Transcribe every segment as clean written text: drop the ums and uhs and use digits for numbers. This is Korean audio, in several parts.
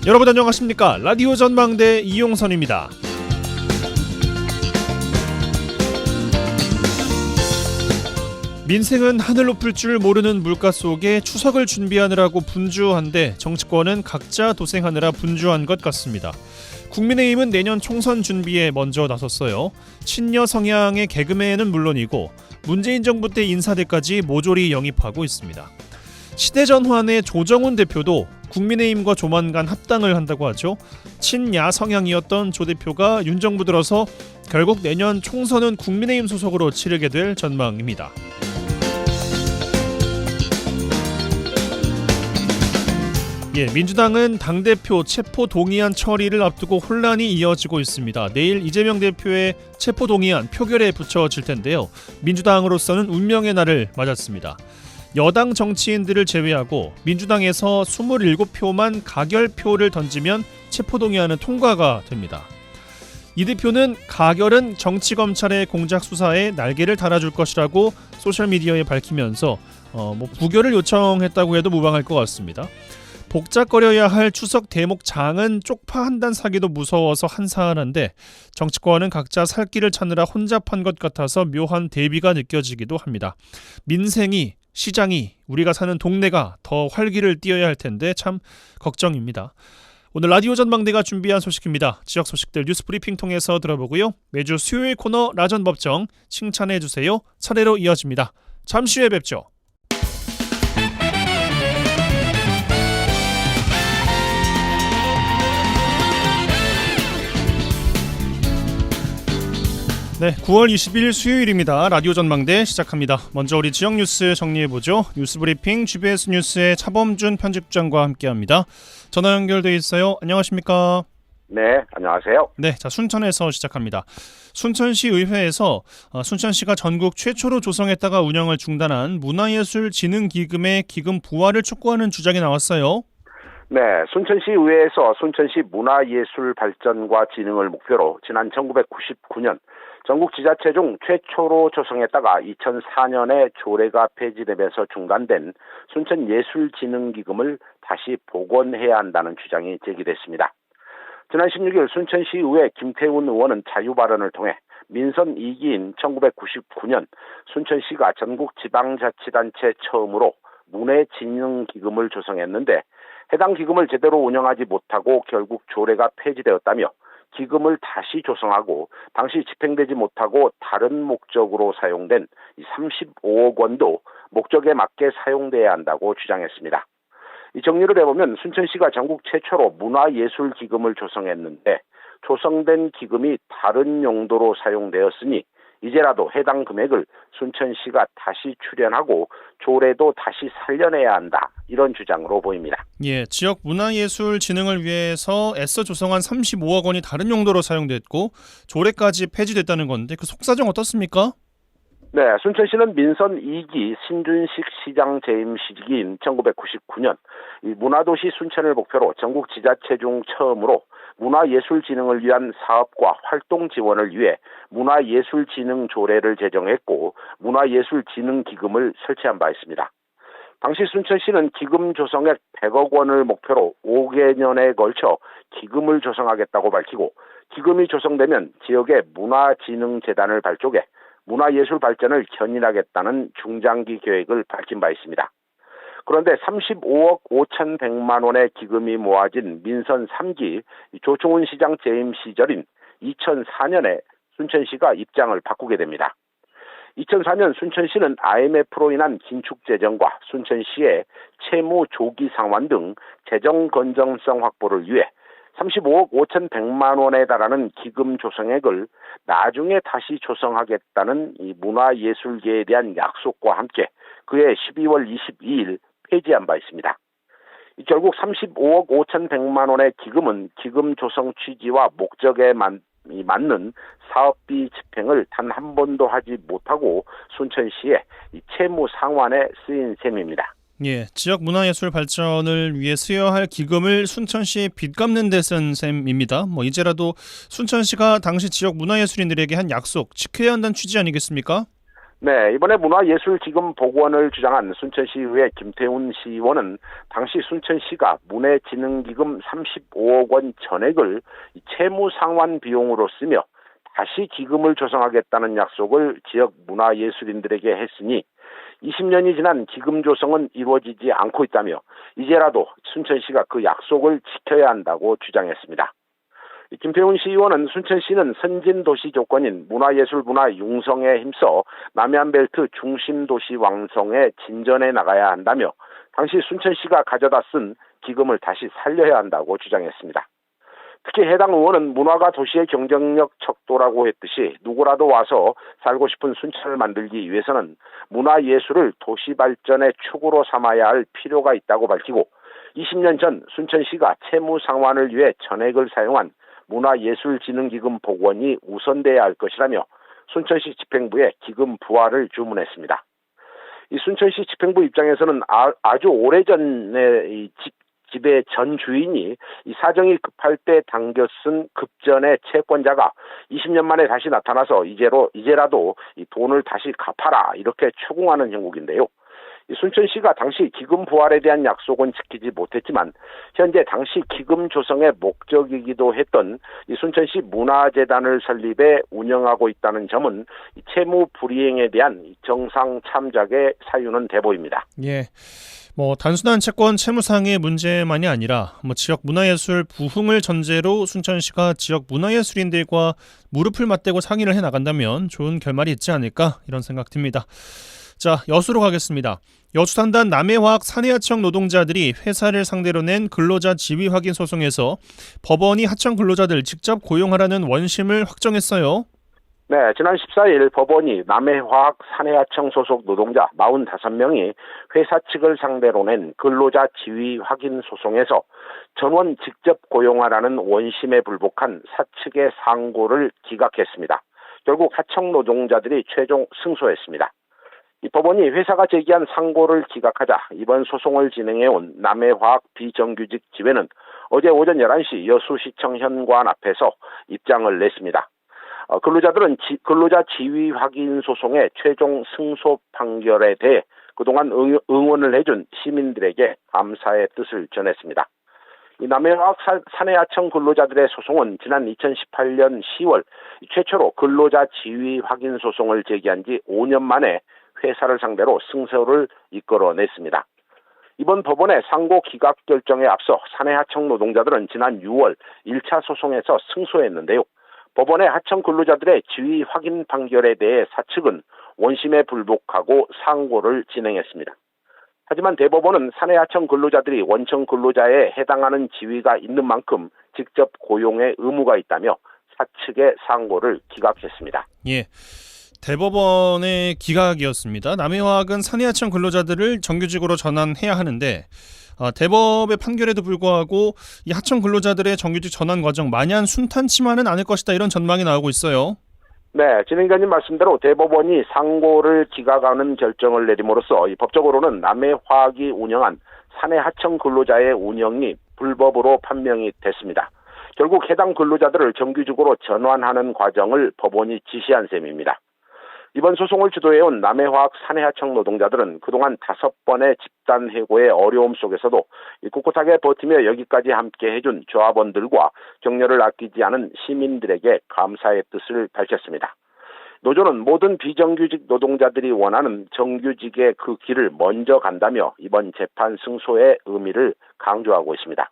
여러분 안녕하십니까? 라디오 전망대 이용선입니다. 민생은 하늘 높을 줄 모르는 물가 속에 추석을 준비하느라고 분주한데 정치권은 각자 도생하느라 분주한 것 같습니다. 국민의힘은 내년 총선 준비에 먼저 나섰어요. 친여 성향의 개그맨은 물론이고 문재인 정부 때 인사들까지 모조리 영입하고 있습니다. 시대전환의 조정훈 대표도 국민의힘과 조만간 합당을 한다고 하죠. 친야 성향이었던 조 대표가 윤 정부 들어서 결국 내년 총선은 국민의힘 소속으로 치르게 될 전망입니다. 민주당은 당대표 체포동의안 처리를 앞두고 혼란이 이어지고 있습니다. 내일 이재명 대표의 체포동의안 표결에 붙여질 텐데요. 민주당으로서는 운명의 날을 맞았습니다. 여당 정치인들을 제외하고 민주당에서 27표만 가결표를 던지면 체포동의안은 통과가 됩니다. 이 대표는 가결은 정치검찰의 공작 수사에 날개를 달아줄 것이라고 소셜미디어에 밝히면서 부결을 요청했다고 해도 무방할 것 같습니다. 복잡거려야 할 추석 대목장은 쪽파한단 사기도 무서워서 한산한데 정치권은 각자 살 길을 찾느라 혼잡한 것 같아서 묘한 대비가 느껴지기도 합니다. 민생이, 시장이, 우리가 사는 동네가 더 활기를 띠어야 할 텐데 참 걱정입니다. 오늘 라디오 전망대가 준비한 소식입니다. 지역 소식들 뉴스 브리핑 통해서 들어보고요. 매주 수요일 코너 라전법정 칭찬해주세요. 차례로 이어집니다. 잠시 후에 뵙죠. 네, 9월 20일 수요일입니다. 라디오 전망대 시작합니다. 먼저 우리 지역 뉴스 정리해보죠. 뉴스브리핑 GBS 뉴스의 차범준 편집장과 함께합니다. 전화 연결돼 있어요. 안녕하십니까? 네, 안녕하세요. 네, 자 순천에서 시작합니다. 순천시 의회에서 순천시가 전국 최초로 조성했다가 운영을 중단한 문화예술진흥기금의 기금 부활을 촉구하는 주장이 나왔어요. 네, 순천시 의회에서 순천시 문화예술 발전과 진흥을 목표로 지난 1999년 전국 지자체 중 최초로 조성했다가 2004년에 조례가 폐지되면서 중단된 순천예술진흥기금을 다시 복원해야 한다는 주장이 제기됐습니다. 지난 16일 순천시의회 김태훈 의원은 자유발언을 통해 민선 2기인 1999년 순천시가 전국지방자치단체 처음으로 문화진흥기금을 조성했는데 해당 기금을 제대로 운영하지 못하고 결국 조례가 폐지되었다며 기금을 다시 조성하고 당시 집행되지 못하고 다른 목적으로 사용된 35억 원도 목적에 맞게 사용돼야 한다고 주장했습니다. 이 정리를 해보면 순천시가 전국 최초로 문화예술기금을 조성했는데 조성된 기금이 다른 용도로 사용되었으니 이제라도 해당 금액을 순천시가 다시 출연하고 조례도 다시 살려내야 한다. 이런 주장으로 보입니다. 예, 지역 문화예술 진흥을 위해서 애써 조성한 35억 원이 다른 용도로 사용됐고 조례까지 폐지됐다는 건데 그 속사정 어떻습니까? 네, 순천시는 민선 2기 신준식 시장 재임 시기인 1999년 이 문화도시 순천을 목표로 전국 지자체 중 처음으로 문화예술진흥을 위한 사업과 활동 지원을 위해 문화예술진흥조례를 제정했고 문화예술진흥기금을 설치한 바 있습니다. 당시 순천시는 기금 조성액 100억 원을 목표로 5개년에 걸쳐 기금을 조성하겠다고 밝히고 기금이 조성되면 지역의 문화진흥재단을 발족해 문화예술 발전을 견인하겠다는 중장기 계획을 밝힌 바 있습니다. 그런데 35억 5,100만 원의 기금이 모아진 민선 3기 조충훈 시장 재임 시절인 2004년에 순천시가 입장을 바꾸게 됩니다. 2004년 순천시는 IMF로 인한 긴축 재정과 순천시의 채무 조기 상환 등 재정 건전성 확보를 위해 35억 5,100만 원에 달하는 기금 조성액을 나중에 다시 조성하겠다는 이 문화예술계에 대한 약속과 함께 그해 12월 22일 폐지한 바 있습니다. 결국 35억 5,100만 원의 기금은 기금 조성 취지와 목적에 맞는 사업비 집행을 단 한 번도 하지 못하고 순천시의 채무 상환에 쓰인 셈입니다. 예, 지역 문화예술 발전을 위해 쓰여야 할 기금을 순천시에 빚 갚는 데 쓴 셈입니다. 이제라도 순천시가 당시 지역 문화예술인들에게 한 약속 지켜야 한다는 취지 아니겠습니까? 네, 이번에 문화예술기금복원을 주장한 순천시의회 김태훈 시의원은 당시 순천시가 문해진흥기금 35억 원 전액을 채무상환 비용으로 쓰며 다시 기금을 조성하겠다는 약속을 지역 문화예술인들에게 했으니 20년이 지난 기금 조성은 이루어지지 않고 있다며 이제라도 순천시가 그 약속을 지켜야 한다고 주장했습니다. 김태훈 시의원은 순천시는 선진도시 조건인 문화예술 문화 융성에 힘써 남해안벨트 중심도시 왕성에 진전해 나가야 한다며 당시 순천시가 가져다 쓴 기금을 다시 살려야 한다고 주장했습니다. 특히 해당 의원은 문화가 도시의 경쟁력 척도라고 했듯이 누구라도 와서 살고 싶은 순천을 만들기 위해서는 문화예술을 도시 발전의 축으로 삼아야 할 필요가 있다고 밝히고 20년 전 순천시가 채무 상환을 위해 전액을 사용한 문화예술진흥기금 복원이 우선돼야 할 것이라며 순천시 집행부에 기금 부활을 주문했습니다. 이 순천시 집행부 입장에서는 아주 오래전에 집의 전 주인이 이 사정이 급할 때 당겨 쓴 급전의 채권자가 20년 만에 다시 나타나서 이제라도 이 돈을 다시 갚아라 이렇게 추궁하는 형국인데요. 순천시가 당시 기금 부활에 대한 약속은 지키지 못했지만 현재 당시 기금 조성의 목적이기도 했던 이 순천시 문화재단을 설립해 운영하고 있다는 점은 이 채무 불이행에 대한 정상 참작의 사유는 돼 보입니다. 예. 단순한 채권 채무상의 문제만이 아니라 지역 문화예술 부흥을 전제로 순천시가 지역 문화예술인들과 무릎을 맞대고 상의를 해 나간다면 좋은 결말이 있지 않을까 이런 생각 듭니다. 자, 여수로 가겠습니다. 여수산단 남해화학 산해하청 노동자들이 회사를 상대로 낸 근로자 지위 확인 소송에서 법원이 하청 근로자들 직접 고용하라는 원심을 확정했어요. 네, 지난 14일 법원이 남해화학 산해하청 소속 노동자 45명이 회사 측을 상대로 낸 근로자 지위 확인 소송에서 전원 직접 고용하라는 원심에 불복한 사측의 상고를 기각했습니다. 결국 하청 노동자들이 최종 승소했습니다. 이 법원이 회사가 제기한 상고를 기각하자 이번 소송을 진행해온 남해화학 비정규직 지회는 어제 오전 11시 여수시청 현관 앞에서 입장을 냈습니다. 근로자들은 근로자 지위 확인 소송의 최종 승소 판결에 대해 그동안 응원을 해준 시민들에게 감사의 뜻을 전했습니다. 이 남해화학 산해하청 근로자들의 소송은 지난 2018년 10월 최초로 근로자 지위 확인 소송을 제기한 지 5년 만에 회사를 상대로 승소를 이끌어냈습니다. 이번 법원의 상고 기각 결정에 앞서 산해하청 노동자들은 지난 6월 1차 소송에서 승소했는데요. 법원의 하청 근로자들의 지위 확인 판결에 대해 사측은 원심에 불복하고 상고를 진행했습니다. 하지만 대법원은 산해하청 근로자들이 원청 근로자에 해당하는 지위가 있는 만큼 직접 고용의 의무가 있다며 사측의 상고를 기각했습니다. 예. 대법원의 기각이었습니다. 남해화학은 산해하청 근로자들을 정규직으로 전환해야 하는데 대법의 판결에도 불구하고 이 하청 근로자들의 정규직 전환 과정 마냥 순탄치만은 않을 것이다 이런 전망이 나오고 있어요. 네, 진행자님 말씀대로 대법원이 상고를 기각하는 결정을 내림으로써 법적으로는 남해화학이 운영한 산해하청 근로자의 운영이 불법으로 판명이 됐습니다. 결국 해당 근로자들을 정규직으로 전환하는 과정을 법원이 지시한 셈입니다. 이번 소송을 주도해온 남해화학 산해하청 노동자들은 그동안 5번의 집단 해고의 어려움 속에서도 꿋꿋하게 버티며 여기까지 함께 해준 조합원들과 격려를 아끼지 않은 시민들에게 감사의 뜻을 밝혔습니다. 노조는 모든 비정규직 노동자들이 원하는 정규직의 그 길을 먼저 간다며 이번 재판 승소의 의미를 강조하고 있습니다.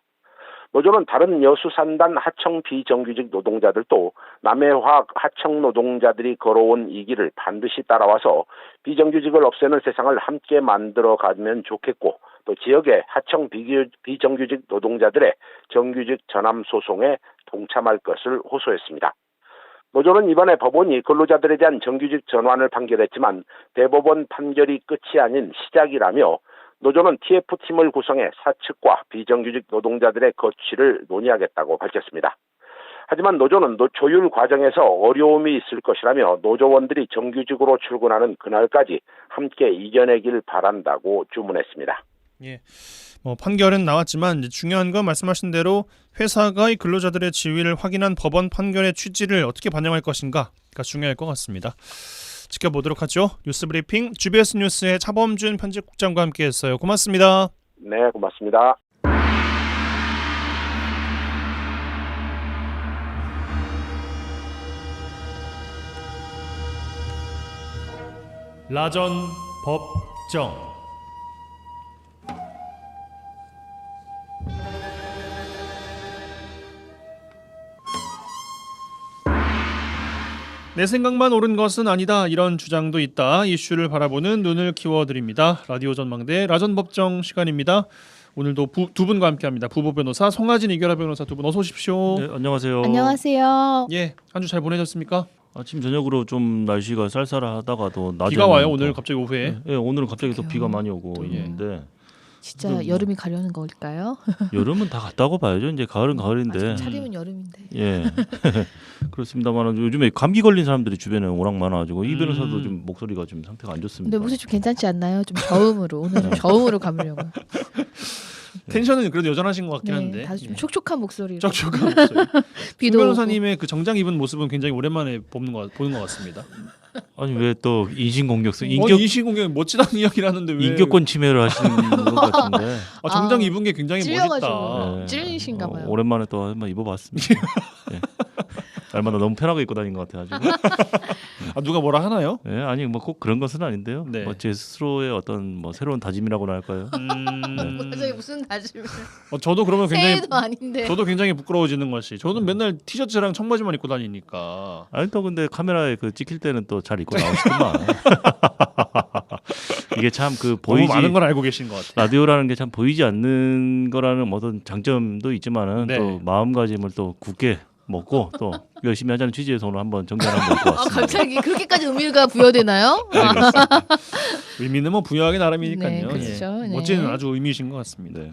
노조는 다른 여수산단 하청 비정규직 노동자들도 남해화학 하청 노동자들이 걸어온 이 길을 반드시 따라와서 비정규직을 없애는 세상을 함께 만들어가면 좋겠고 또 지역의 하청 비정규직 노동자들의 정규직 전환 소송에 동참할 것을 호소했습니다. 노조는 이번에 법원이 근로자들에 대한 정규직 전환을 판결했지만 대법원 판결이 끝이 아닌 시작이라며 노조는 TF팀을 구성해 사측과 비정규직 노동자들의 거취를 논의하겠다고 밝혔습니다. 하지만 노조는 조율 과정에서 어려움이 있을 것이라며 노조원들이 정규직으로 출근하는 그날까지 함께 이겨내길 바란다고 주문했습니다. 예, 판결은 나왔지만 중요한 건 말씀하신 대로 회사가 이 근로자들의 지위를 확인한 법원 판결의 취지를 어떻게 반영할 것인가가 중요할 것 같습니다. 지켜보도록 하죠. 뉴스브리핑 GBS 뉴스의 차범준 편집국장과 함께했어요. 고맙습니다. 네, 고맙습니다. 라전 법정. 내 생각만 옳은 것은 아니다. 이런 주장도 있다. 이슈를 바라보는 눈을 키워드립니다. 라디오 전망대 라전 법정 시간입니다. 오늘도 두 분과 함께합니다. 부부 변호사 송하진 이결하 변호사 두 분 어서 오십시오. 네, 안녕하세요. 안녕하세요. 예, 한 주 잘 보내셨습니까? 아침 저녁으로 좀 날씨가 쌀쌀하다가도 낮에 비가 와요 오늘 갑자기 오후에. 네, 오늘은 갑자기 또 그래요? 비가 많이 오고 또 있는데 진짜 여름이 가려는 걸까요? 여름은 다 갔다고 봐야죠. 이제 가을은 가을인데. 아직 차림은 여름인데. 예. 그렇습니다만 요즘에 감기 걸린 사람들이 주변에 워낙 많아가지고 이 변호사도 좀 목소리가 좀 상태가 안 좋습니다. 근데 목소리 좀 괜찮지 않나요? 좀 저음으로 오늘 좀 저음으로 감으려고. 텐션은 그래도 여전하신 것 같긴 한데. 다시 좀 촉촉한 목소리로. 촉촉한 목소리. 비도 송 변호사님의 그 정장 입은 모습은 굉장히 오랜만에 보는 것 같습니다. 아니 왜 또 인신공격성 인신공격 멋지다는 이야기를 하는데 왜 인격권 침해를 하시는 것 같은데. 정장 입은 게 굉장히 찔려가지고. 멋있다. 네. 찔리신가 봐요. 오랜만에 또 한번 입어봤습니다. 예. 날마다 너무 편하게 입고 다니는 것 같아가지고. 누가 뭐라 하나요? 예, 아니 뭐 꼭 그런 것은 아닌데요. 네. 뭐 제 스스로의 어떤 뭐 새로운 다짐이라고나 할까요? 갑자기 무슨 다짐을? 저도 그러면 굉장히 새해도 아닌데. 저도 굉장히 부끄러워지는 것이 저는 맨날 티셔츠랑 청바지만 입고 다니니까. 아니 또 근데 카메라에 그 찍힐 때는 또 잘 입고 나오시더만. 이게 참 그 너무 보이지 많은 걸 알고 계신 것 같아요. 라디오라는 게 참 보이지 않는 거라는 어떤 장점도 있지만은 네. 또 마음가짐을 또 굳게 먹고 또 열심히 하자는 취지에서 오늘 한번 정리를 한번 입고 왔습니다. 갑자기 그렇게까지 의미가 부여되나요? 네, 그렇습니다. 의미는 뭐 부여하기 나름이니까요. 네, 그렇죠. 네. 멋진 아주 의미이신 것 같습니다. 네.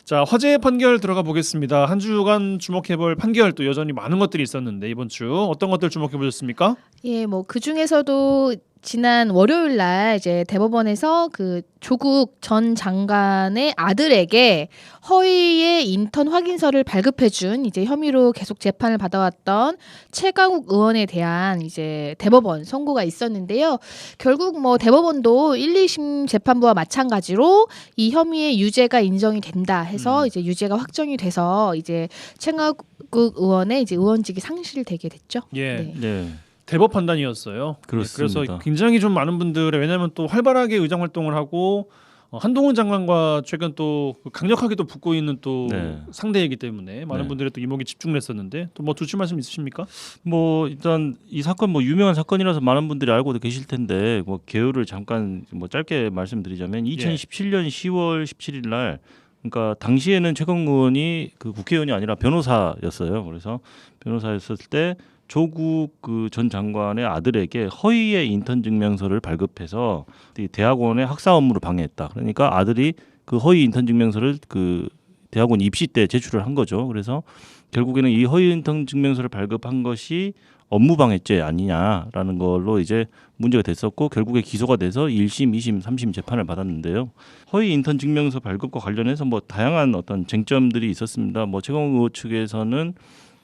자, 화제의 판결 들어가 보겠습니다. 한 주간 주목해볼 판결 또 여전히 많은 것들이 있었는데 이번 주 어떤 것들 주목해 보셨습니까? 예, 뭐 그 중에서도 지난 월요일 날 이제 대법원에서 그 조국 전 장관의 아들에게 허위의 인턴 확인서를 발급해준 이제 혐의로 계속 재판을 받아왔던 최강욱 의원에 대한 이제 대법원 선고가 있었는데요. 결국 뭐 대법원도 1, 2심 재판부와 마찬가지로 이 혐의의 유죄가 인정이 된다 해서 이제 유죄가 확정이 돼서 이제 최강욱 의원의 이제 의원직이 상실되게 됐죠. 예. 네. 네. 대법 판단이었어요. 그렇습니다. 그래서 굉장히 좀 많은 분들의 왜냐하면 또 활발하게 의정 활동을 하고 한동훈 장관과 최근 또 강력하게 또 붙고 있는 또 네. 상대이기 때문에 많은 네. 분들의 또 이목이 집중을 했었는데 또 뭐 주실 말씀 있으십니까? 뭐 일단 이 사건 뭐 유명한 사건이라서 많은 분들이 알고도 계실 텐데 뭐 개요를 잠깐 뭐 짧게 말씀드리자면 2017년 10월 17일 날 그러니까 당시에는 최강욱 의원이 그 국회의원이 아니라 변호사였어요. 그래서 변호사였을 때 조국 그 전 장관의 아들에게 허위의 인턴 증명서를 발급해서 이 대학원의 학사 업무를 방해했다. 그러니까 아들이 그 허위 인턴 증명서를 그 대학원 입시 때 제출을 한 거죠. 그래서 결국에는 이 허위 인턴 증명서를 발급한 것이 업무방해죄 아니냐라는 걸로 이제 문제가 됐었고 결국에 기소가 돼서 1심, 2심, 3심 재판을 받았는데요. 허위 인턴 증명서 발급과 관련해서 뭐 다양한 어떤 쟁점들이 있었습니다. 뭐 최강욱 의원 측에서는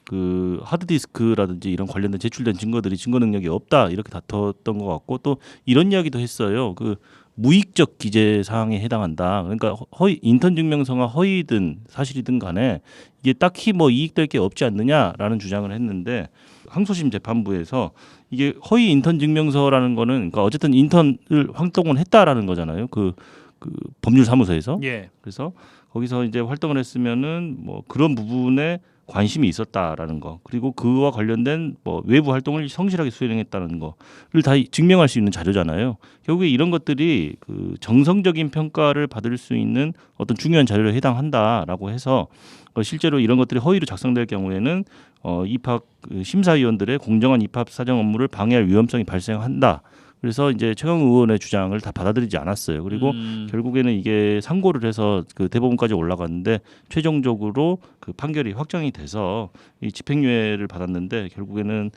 그 하드디스크라든지 이런 관련된 제출된 증거들이 증거 능력이 없다 이렇게 다퉜던 것 같고 또 이런 이야기도 했어요. 그 무익적 기재 사항에 해당한다. 그러니까 허위 인턴 증명서가 허위든 사실이든 간에 이게 딱히 뭐 이익될 게 없지 않느냐라는 주장을 했는데 항소심 재판부에서 이게 허위 인턴 증명서라는 거는 그러니까 어쨌든 인턴을 활동을 했다라는 거잖아요. 그 법률사무소에서. 예. 그래서 거기서 이제 활동을 했으면은 뭐 그런 부분에 관심이 있었다라는 거 그리고 그와 관련된 뭐 외부 활동을 성실하게 수행했다는 거를 다 증명할 수 있는 자료잖아요. 결국에 이런 것들이 그 정성적인 평가를 받을 수 있는 어떤 중요한 자료에 해당한다라고 해서 실제로 이런 것들이 허위로 작성될 경우에는 입학 심사위원들의 공정한 입학 사정 업무를 방해할 위험성이 발생한다. 그래서 이제 최강욱 의원의 주장을 다 받아들이지 않았어요. 그리고 결국에는 이게 상고를 해서 그 대법원까지 올라갔는데 최종적으로 그 판결이 확정이 돼서 이 집행유예를 받았는데 결국에는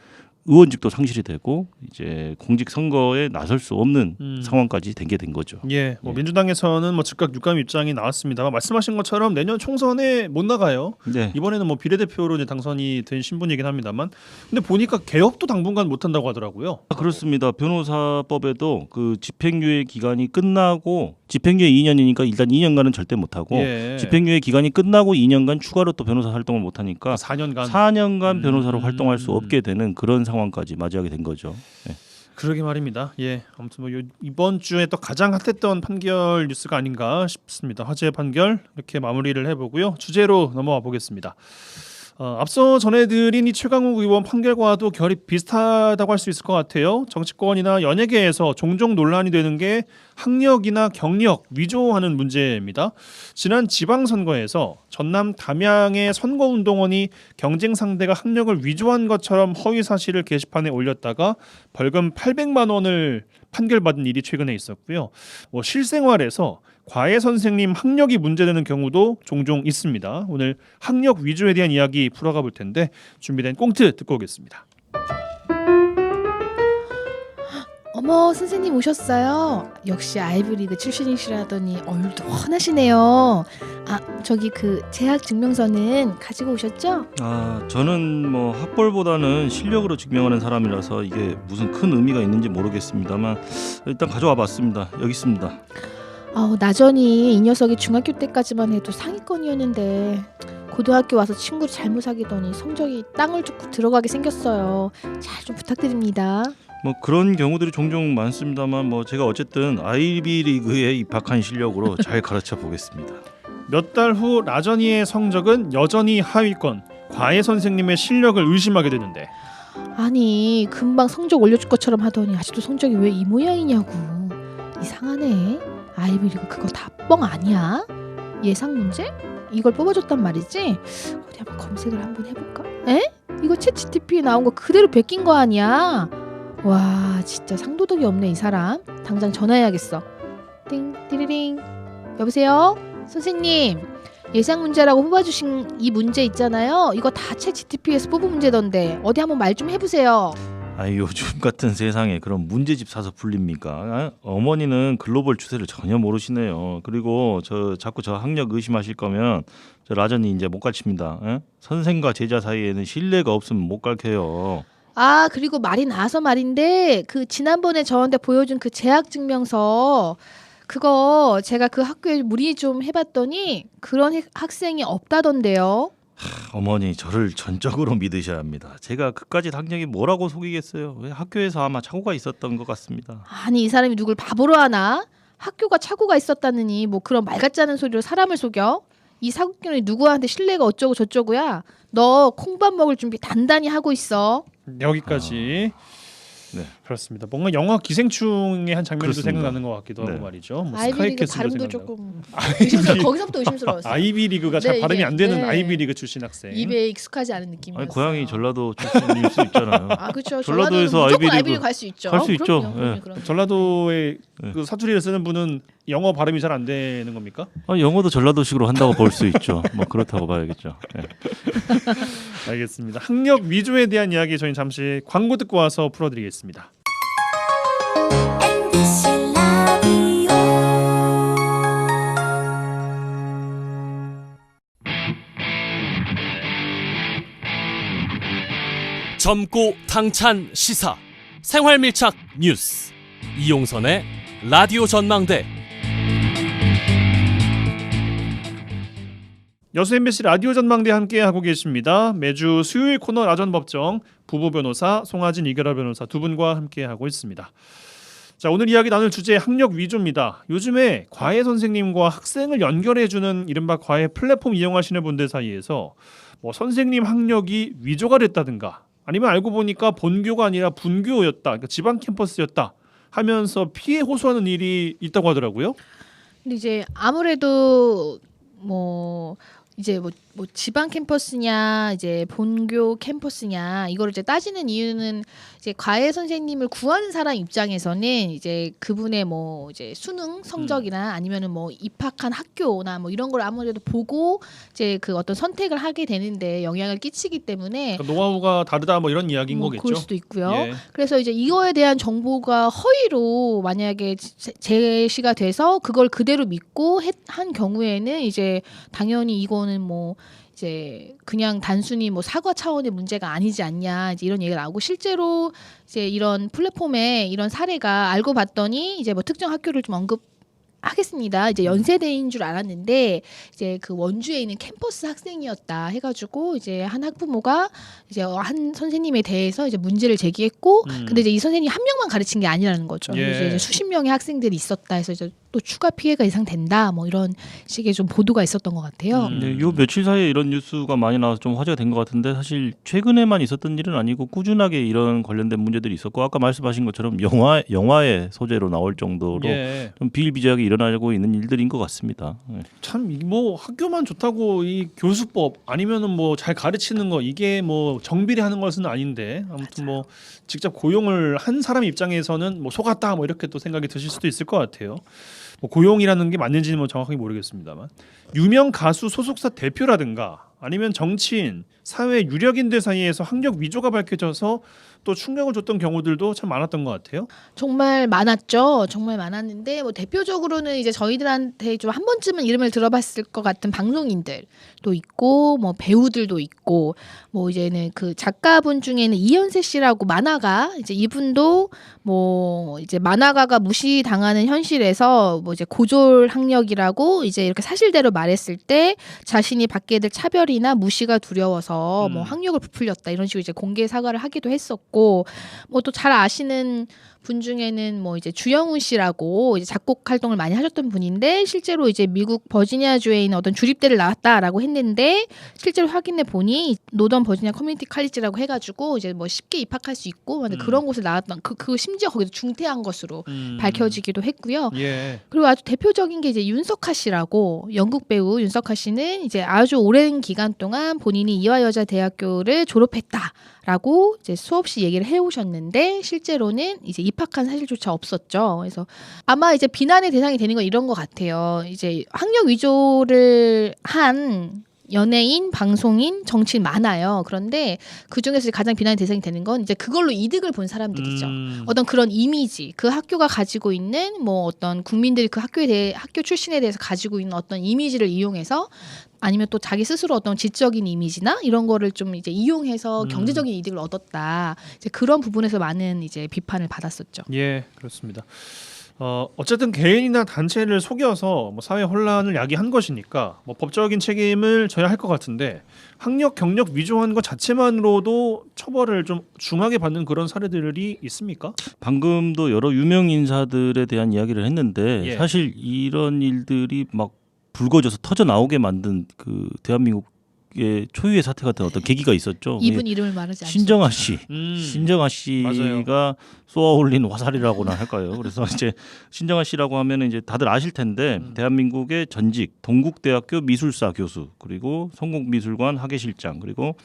의원직도 상실이 되고 이제 공직 선거에 나설 수 없는 상황까지 된 거죠. 예, 뭐 민주당에서는 뭐 즉각 유감 입장이 나왔습니다만 말씀하신 것처럼 내년 총선에 못 나가요. 네. 이번에는 뭐 비례대표로 이제 당선이 된 신분이긴 합니다만, 근데 보니까 개혁도 당분간 못 한다고 하더라고요. 그렇습니다. 변호사법에도 그 집행유예 기간이 끝나고 집행유예 2년이니까 일단 2년간은 절대 못 하고 예. 집행유예 기간이 끝나고 2년간 추가로 또 변호사 활동을 못 하니까 4년간 변호사로 활동할 수 없게 되는 그런 상황까지 맞이하게 된 거죠. 네. 그러게 말입니다. 예, 아무튼 뭐 이번 주에 또 가장 핫했던 판결 뉴스가 아닌가 싶습니다. 화제의 판결 이렇게 마무리를 해보고요. 주제로 넘어가 보겠습니다. 앞서 전해드린 이 최강욱 의원 판결과도 결이 비슷하다고 할 수 있을 것 같아요. 정치권이나 연예계에서 종종 논란이 되는 게 학력이나 경력 위조하는 문제입니다. 지난 지방선거에서 전남 담양의 선거운동원이 경쟁 상대가 학력을 위조한 것처럼 허위 사실을 게시판에 올렸다가 벌금 800만 원을 판결받은 일이 최근에 있었고요. 뭐 실생활에서 과외 선생님 학력이 문제되는 경우도 종종 있습니다. 오늘 학력 위조에 대한 이야기 풀어가 볼 텐데 준비된 꽁트 듣고 오겠습니다. 어머, 선생님 오셨어요. 역시 아이브리그 출신이시라더니 얼굴도 훤하시네요. 아, 저기 그 재학 증명서는 가지고 오셨죠? 저는 뭐 학벌보다는 실력으로 증명하는 사람이라서 이게 무슨 큰 의미가 있는지 모르겠습니다만 일단 가져와 봤습니다. 여기 있습니다. 나전이 이 녀석이 중학교 때까지만 해도 상위권이었는데 고등학교 와서 친구를 잘못 사귀더니 성적이 땅을 뚫고 들어가게 생겼어요. 잘 좀 부탁드립니다. 뭐 그런 경우들이 종종 많습니다만 뭐 제가 어쨌든 아이비리그에 입학한 실력으로 잘 가르쳐 보겠습니다. 몇 달 후 라전이의 성적은 여전히 하위권. 과외 선생님의 실력을 의심하게 되는데 아니, 금방 성적 올려줄 것처럼 하더니 아직도 성적이 왜 이 모양이냐고. 이상하네. 아이비리그 그거 다 뻥 아니야? 예상 문제? 이걸 뽑아줬단 말이지? 어디 한번 검색을 한번 해볼까? 에? 이거 챗GPT에 나온 거 그대로 베낀 거 아니야? 와, 진짜 상도덕이 없네 이 사람. 당장 전화해야겠어. 띵 띠리링. 여보세요? 선생님, 예상 문제라고 뽑아주신 이 문제 있잖아요. 이거 다 챗GPT에서 뽑은 문제던데 어디 한번 말 좀 해보세요. 요즘 같은 세상에 그런 문제집 사서 불립니까? 어머니는 글로벌 추세를 전혀 모르시네요. 그리고 자꾸 저 학력 의심하실 거면 저 라전이 이제 못 가르칩니다. 선생과 제자 사이에는 신뢰가 없으면 못 가르쳐요. 그리고 말이 나와서 말인데 그 지난번에 저한테 보여준 그 재학 증명서 그거 제가 그 학교에 문의 좀 해봤더니 그런 학생이 없다던데요. 어머니 저를 전적으로 믿으셔야 합니다. 제가 그까짓 학력이 뭐라고 속이겠어요. 학교에서 아마 착오가 있었던 것 같습니다. 아니, 이 사람이 누굴 바보로 하나? 학교가 착오가 있었다느니 뭐 그런 말 같지 않은 소리로 사람을 속여? 이 사국견이 누구한테 신뢰가 어쩌고 저쩌고야. 너 콩밥 먹을 준비 단단히 하고 있어. 여기까지. 네. 그렇습니다. 뭔가 영화 기생충의 한 장면도 그렇습니다. 생각나는 것 같기도 하고 네. 말이죠. 뭐 아이비리그 스카이캐슬도 발음도 생각나고. 조금 의심스러워. 거기서부터 의심스러웠어요. 아이비리그가 잘 네, 발음이 이게, 안 되는 네. 아이비리그 출신 학생. 입에 익숙하지 않은 느낌이었어요. 고향이 전라도 출신일 수 있잖아요. 그렇죠. 전라도에서 무조건 아이비리그 갈 수 있죠. 갈 수 있죠. 그럼요. 전라도의 네. 그 사투리를 쓰는 분은 영어 발음이 잘 안 되는 겁니까? 영어도 전라도식으로 한다고 볼 수 있죠. 뭐 그렇다고 봐야겠죠. 네. 알겠습니다. 학력 위조에 대한 이야기 저희 잠시 광고 듣고 와서 풀어드리겠습니다. MBC 라디오 젊고 당찬 시사 생활밀착 뉴스 이용선의 라디오 전망대. 여수 MBC 라디오 전망대 함께 하고 계십니다. 매주 수요일 코너 라전 법정 부부 변호사 송하진 이결아 변호사 두 분과 함께 하고 있습니다. 자, 오늘 이야기 나눌 주제 학력 위조입니다. 요즘에 과외 선생님과 학생을 연결해주는 이른바 과외 플랫폼 이용하시는 분들 사이에서 뭐 선생님 학력이 위조가 됐다든가 아니면 알고 보니까 본교가 아니라 분교였다, 그러니까 지방 캠퍼스였다 하면서 피해 호소하는 일이 있다고 하더라고요. 근데 이제 아무래도 이제 지방 캠퍼스냐 이제 본교 캠퍼스냐 이거를 이제 따지는 이유는 이제 과외 선생님을 구하는 사람 입장에서는 이제 그분의 뭐 이제 수능 성적이나 아니면은 뭐 입학한 학교나 뭐 이런 걸 아무래도 보고 이제 그 어떤 선택을 하게 되는데 영향을 끼치기 때문에 그러니까 노하우가 다르다 뭐 이런 이야기인 뭐 거겠죠. 그럴 수도 있고요. 예. 그래서 이제 이거에 대한 정보가 허위로 만약에 제시가 돼서 그걸 그대로 믿고 한 경우에는 이제 당연히 이거는 뭐 이제 그냥 단순히 뭐 사과 차원의 문제가 아니지 않냐 이제 이런 얘기가 나오고 실제로 이제 이런 플랫폼에 이런 사례가 알고 봤더니 이제 뭐 특정 학교를 좀 언급하겠습니다. 이제 연세대인 줄 알았는데 이제 그 원주에 있는 캠퍼스 학생이었다 해가지고 이제 한 학부모가 이제 한 선생님에 대해서 이제 문제를 제기했고 근데 이제 이 선생님이 한 명만 가르친 게 아니라는 거죠. 예. 이제 수십 명의 학생들이 있었다 해서 이제 또 추가 피해가 예상된다 뭐 이런 식의 좀 보도가 있었던 것 같아요. 네, 요 며칠 사이에 이런 뉴스가 많이 나와서 좀 화제가 된 것 같은데 사실 최근에만 있었던 일은 아니고 꾸준하게 이런 관련된 문제들이 있었고 아까 말씀하신 것처럼 영화의 소재로 나올 정도로 예. 좀 비일비재하게 일어나고 있는 일들인 것 같습니다. 네. 참 뭐 학교만 좋다고 이 교수법 아니면은 뭐 잘 가르치는 거 이게 뭐 정비례하는 것은 아닌데 아무튼 뭐 직접 고용을 한 사람 입장에서는 뭐 속았다 뭐 이렇게 또 생각이 드실 수도 있을 것 같아요. 뭐 고용이라는 게 맞는지는 뭐 정확하게 모르겠습니다만 유명 가수 소속사 대표라든가 아니면 정치인, 사회 유력인들 사이에서 학력 위조가 밝혀져서 또 충격을 줬던 경우들도 참 많았던 것 같아요. 정말 많았죠. 정말 많았는데 뭐 대표적으로는 이제 저희들한테 좀 한 번쯤은 이름을 들어봤을 것 같은 방송인들도 있고 뭐 배우들도 있고 뭐 이제는 그 작가분 중에는 이현세 씨라고 만화가 이제 이분도 뭐 이제 만화가가 무시당하는 현실에서 뭐 이제 고졸 학력이라고 이제 이렇게 사실대로 말했을 때 자신이 받게 될 차별이나 무시가 두려워서 뭐 학력을 부풀렸다 이런 식으로 이제 공개 사과를 하기도 했었고 뭐 또 잘 아시는 분 중에는 뭐 이제 주영훈 씨라고 이제 작곡 활동을 많이 하셨던 분인데 실제로 이제 미국 버지니아주에 있는 어떤 주립대를 나왔다라고 했는데 실제로 확인해 보니 노던 버지니아 커뮤니티 칼리지라고 해가지고 이제 뭐 쉽게 입학할 수 있고 그런 곳에 나왔던 그 심지어 거기서 중퇴한 것으로 밝혀지기도 했고요. 예. 그리고 아주 대표적인 게 이제 윤석하 씨라고 영국 배우 윤석하 씨는 이제 아주 오랜 기간 동안 본인이 이화여자대학교를 졸업했다라고 이제 수없이 얘기를 해오셨는데 실제로는 이제 입학한 사실조차 없었죠. 그래서 아마 이제 비난의 대상이 되는 건 이런 것 같아요. 이제 학력 위조를 한 연예인, 방송인, 정치인 많아요. 그런데 그 중에서 가장 비난의 대상이 되는 건 이제 그걸로 이득을 본 사람들이죠. 어떤 그런 이미지, 그 학교가 가지고 있는 뭐 어떤 국민들이 그 학교에 대해 학교 출신에 대해서 가지고 있는 어떤 이미지를 이용해서 아니면 또 자기 스스로 어떤 지적인 이미지나 이런 거를 좀 이제 이용해서 경제적인 이득을 얻었다. 이제 그런 부분에서 많은 이제 비판을 받았었죠. 예, 그렇습니다. 어쨌든 개인이나 단체를 속여서 뭐 사회 혼란을 야기한 것이니까 뭐 법적인 책임을 져야 할 것 같은데 학력 경력 위조한 것 자체만으로도 처벌을 좀 중하게 받는 그런 사례들이 있습니까? 방금도 여러 유명 인사들에 대한 이야기를 했는데 예. 사실 이런 일들이 막 불거져서 터져 나오게 만든 그 대한민국의 초유의 사태 같은 어떤 계기가 있었죠. 이분 이름을 말하지 않죠. 신정아 씨, 신정아 맞아요. 씨가 쏘아올린 화살이라고나 할까요? 그래서 이제 신정아 씨라고 하면 이제 다들 아실 텐데 대한민국의 전직 동국대학교 미술사 교수 그리고 성공미술관 학예실장 그리고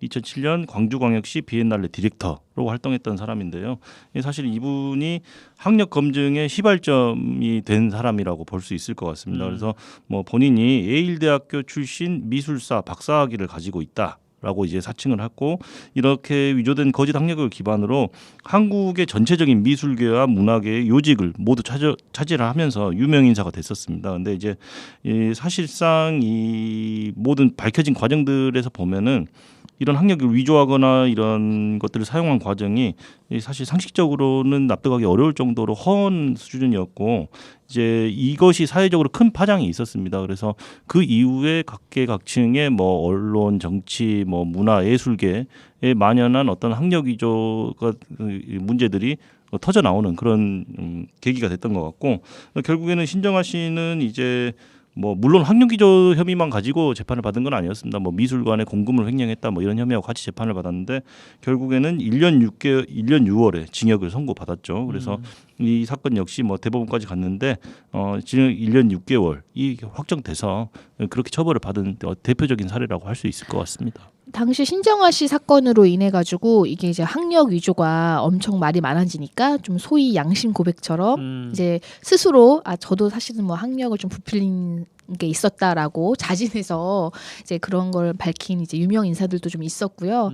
2007년 광주광역시 비엔날레 디렉터로 활동했던 사람인데요. 사실 이분이 학력 검증의 시발점이 된 사람이라고 볼 수 있을 것 같습니다. 그래서 뭐 본인이 예일대학교 출신 미술사 박사학위를 가지고 있다. 라고 이제 사칭을 했고 이렇게 위조된 거짓 학력을 기반으로 한국의 전체적인 미술계와 문화계의 요직을 모두 차지를 하면서 유명 인사가 됐었습니다. 그런데 이제 사실상 이 모든 밝혀진 과정들에서 보면은 이런 학력을 위조하거나 이런 것들을 사용한 과정이 사실 상식적으로는 납득하기 어려울 정도로 허언 수준이었고 이제 이것이 사회적으로 큰 파장이 있었습니다. 그래서 그 이후에 각계각층의 뭐 언론, 정치, 뭐 문화, 예술계에 만연한 어떤 학력 위조가 문제들이 터져 나오는 그런 계기가 됐던 것 같고 결국에는 신정아 씨는 이제 뭐 물론 학력 위조 혐의만 가지고 재판을 받은 건 아니었습니다. 뭐 미술관에 공금을 횡령했다 뭐 이런 혐의하고 같이 재판을 받았는데 결국에는 1년 6월에 징역을 선고받았죠. 그래서 이 사건 역시 뭐 대법원까지 갔는데 징역 1년 6개월이 확정돼서 그렇게 처벌을 받은 대표적인 사례라고 할 수 있을 것 같습니다. 당시 신정아 씨 사건으로 인해 가지고 이게 이제 학력 위조가 엄청 말이 많아지니까 좀 소위 양심 고백처럼 이제 스스로 저도 사실은 뭐 학력을 좀 부풀린 게 있었다라고 자진해서 이제 그런 걸 밝힌 이제 유명 인사들도 좀 있었고요.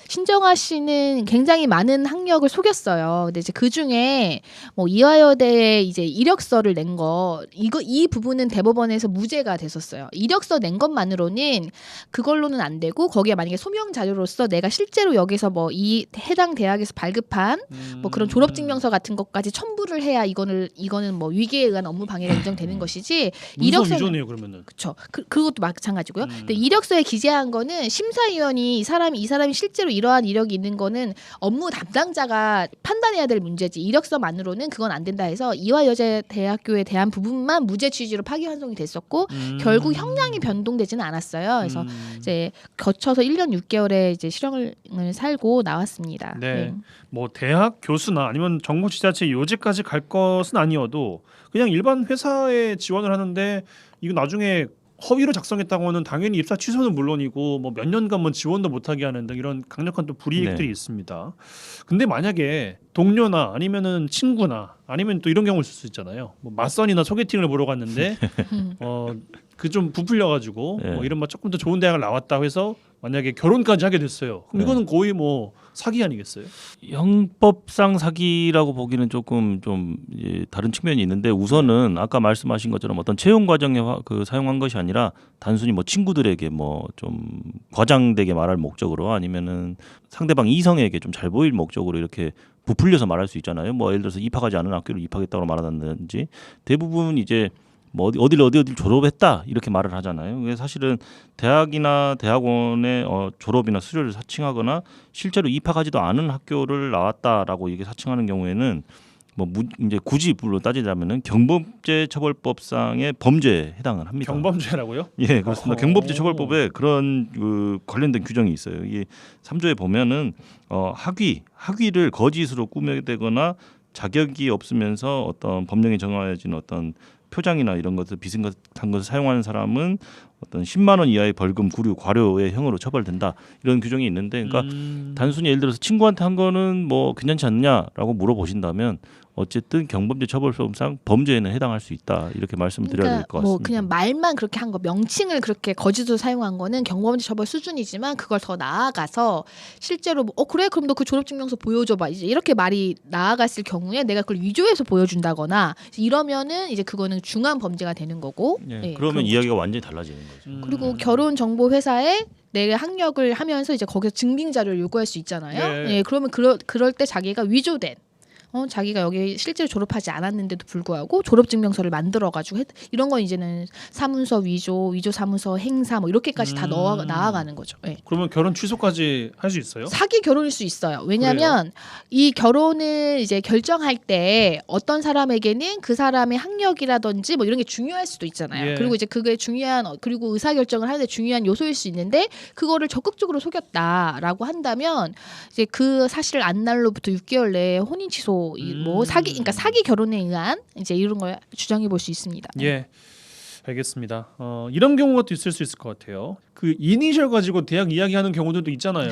신정아 씨는 굉장히 많은 학력을 속였어요. 근데 이제 그 중에 뭐 이화여대에 이제 이력서를 낸 거 이 부분은 대법원에서 무죄가 됐었어요. 이력서 낸 것만으로는 그걸로는 안 되고 거기에 만약에 소명 자료로서 내가 실제로 여기서 뭐 이 해당 대학에서 발급한 뭐 그런 졸업증명서 같은 것까지 첨부를 해야 이거는 뭐 위계에 의한 업무 방해가 인정되는 것이지. 문서 위조네요 그러면은. 그렇죠. 그것도 마찬가지고요. 근데 이력서에 기재한 거는 심사위원이 이 사람이 실제로 이러한 이력이 있는 거는 업무 담당자가 판단해야 될 문제지. 이력서만으로는 그건 안 된다 해서 이화여자대학교에 대한 부분만 무죄 취지로 파기환송이 됐었고 결국 형량이 변동되지는 않았어요. 그래서 이제 거쳐서 1년 6개월의 이제 실형을 살고 나왔습니다. 네. 뭐 대학 교수나 아니면 정부 지자체 요직까지 갈 것은 아니어도 그냥 일반 회사에 지원을 하는데 이거 나중에 허위로 작성했다고는 당연히 입사 취소는 물론이고 뭐 몇 년간만 지원도 못하게 하는 등 이런 강력한 또 불이익들이 있습니다. 근데 만약에 동료나 아니면은 친구나 아니면 또 이런 경우를 있을 수 있잖아요. 뭐 맞선이나 소개팅을 보러 갔는데 그 좀 부풀려가지고 뭐 이런 뭐 조금 더 좋은 대학을 나왔다고 해서 만약에 결혼까지 하게 됐어요. 그럼 이거는 거의 뭐 사기 아니겠어요? 형법상 사기라고 보기는 조금 좀 다른 측면이 있는데 우선은 아까 말씀하신 것처럼 어떤 채용 과정에 사용한 것이 아니라 단순히 뭐 친구들에게 뭐 좀 과장되게 말할 목적으로 아니면은 상대방 이성에게 좀 잘 보일 목적으로 이렇게 부풀려서 말할 수 있잖아요. 뭐 예를 들어서 입학하지 않은 학교를 입학했다고 말한다든지 대부분 이제 뭐 어디 졸업했다 이렇게 말을 하잖아요. 그게 사실은 대학이나 대학원의 졸업이나 수료를 사칭하거나 실제로 입학하지도 않은 학교를 나왔다라고 이게 사칭하는 경우에는 뭐 이제 굳이 불로 따지자면은 경범죄처벌법상의 범죄에 해당을 합니다. 경범죄라고요? 예, 그렇습니다. 경범죄처벌법에 그런 관련된 규정이 있어요. 이게 3조에 보면은 학위를 거짓으로 꾸며대거나 자격이 없으면서 어떤 법령에 정하여진 어떤 표장이나 이런 것을 비슷한 것을 사용하는 사람은 어떤 10만 원 이하의 벌금, 구류, 과료의 형으로 처벌된다 이런 규정이 있는데, 그러니까 단순히 예를 들어서 친구한테 한 거는 뭐 괜찮지 않냐라고 물어보신다면 어쨌든 경범죄처벌법상 범죄에는 해당할 수 있다 이렇게 말씀드려야 될 것 같습니다. 뭐 그냥 말만 그렇게 한 거, 명칭을 그렇게 거짓으로 사용한 거는 경범죄처벌 수준이지만 그걸 더 나아가서 실제로 그래 그럼 너 그 졸업증명서 보여줘봐 이제 이렇게 말이 나아갔을 경우에 내가 그걸 위조해서 보여준다거나 이러면은 이제 그거는 중한 범죄가 되는 거고. 그러면 이야기가 완전히 달라지는 거죠. 그리고 결혼 정보 회사에 내 학력을 하면서 이제 거기서 증빙 자료를 요구할 수 있잖아요. 그러면 그럴 때 자기가 위조된 자기가 여기 실제로 졸업하지 않았는데도 불구하고 졸업증명서를 만들어가지고 이런 건 이제는 사문서 위조 사문서 행사 뭐 이렇게까지 다 나아가는 거죠. 네. 그러면 결혼 취소까지 할 수 있어요? 사기 결혼일 수 있어요. 왜냐하면 이 결혼을 이제 결정할 때 어떤 사람에게는 그 사람의 학력이라든지 뭐 이런 게 중요할 수도 있잖아요. 그리고 이제 그게 그리고 의사결정을 하는데 중요한 요소일 수 있는데 그거를 적극적으로 속였다라고 한다면 이제 그 사실 안날로부터 6개월 내에 혼인 취소 뭐 그러니까 사기 결혼에 의한 이제 이런 걸 주장해 볼 수 있습니다. 예, 알겠습니다. 이런 경우가 또 있을 수 있을 것 같아요. 그 이니셜 가지고 대학 이야기하는 경우들도 있잖아요.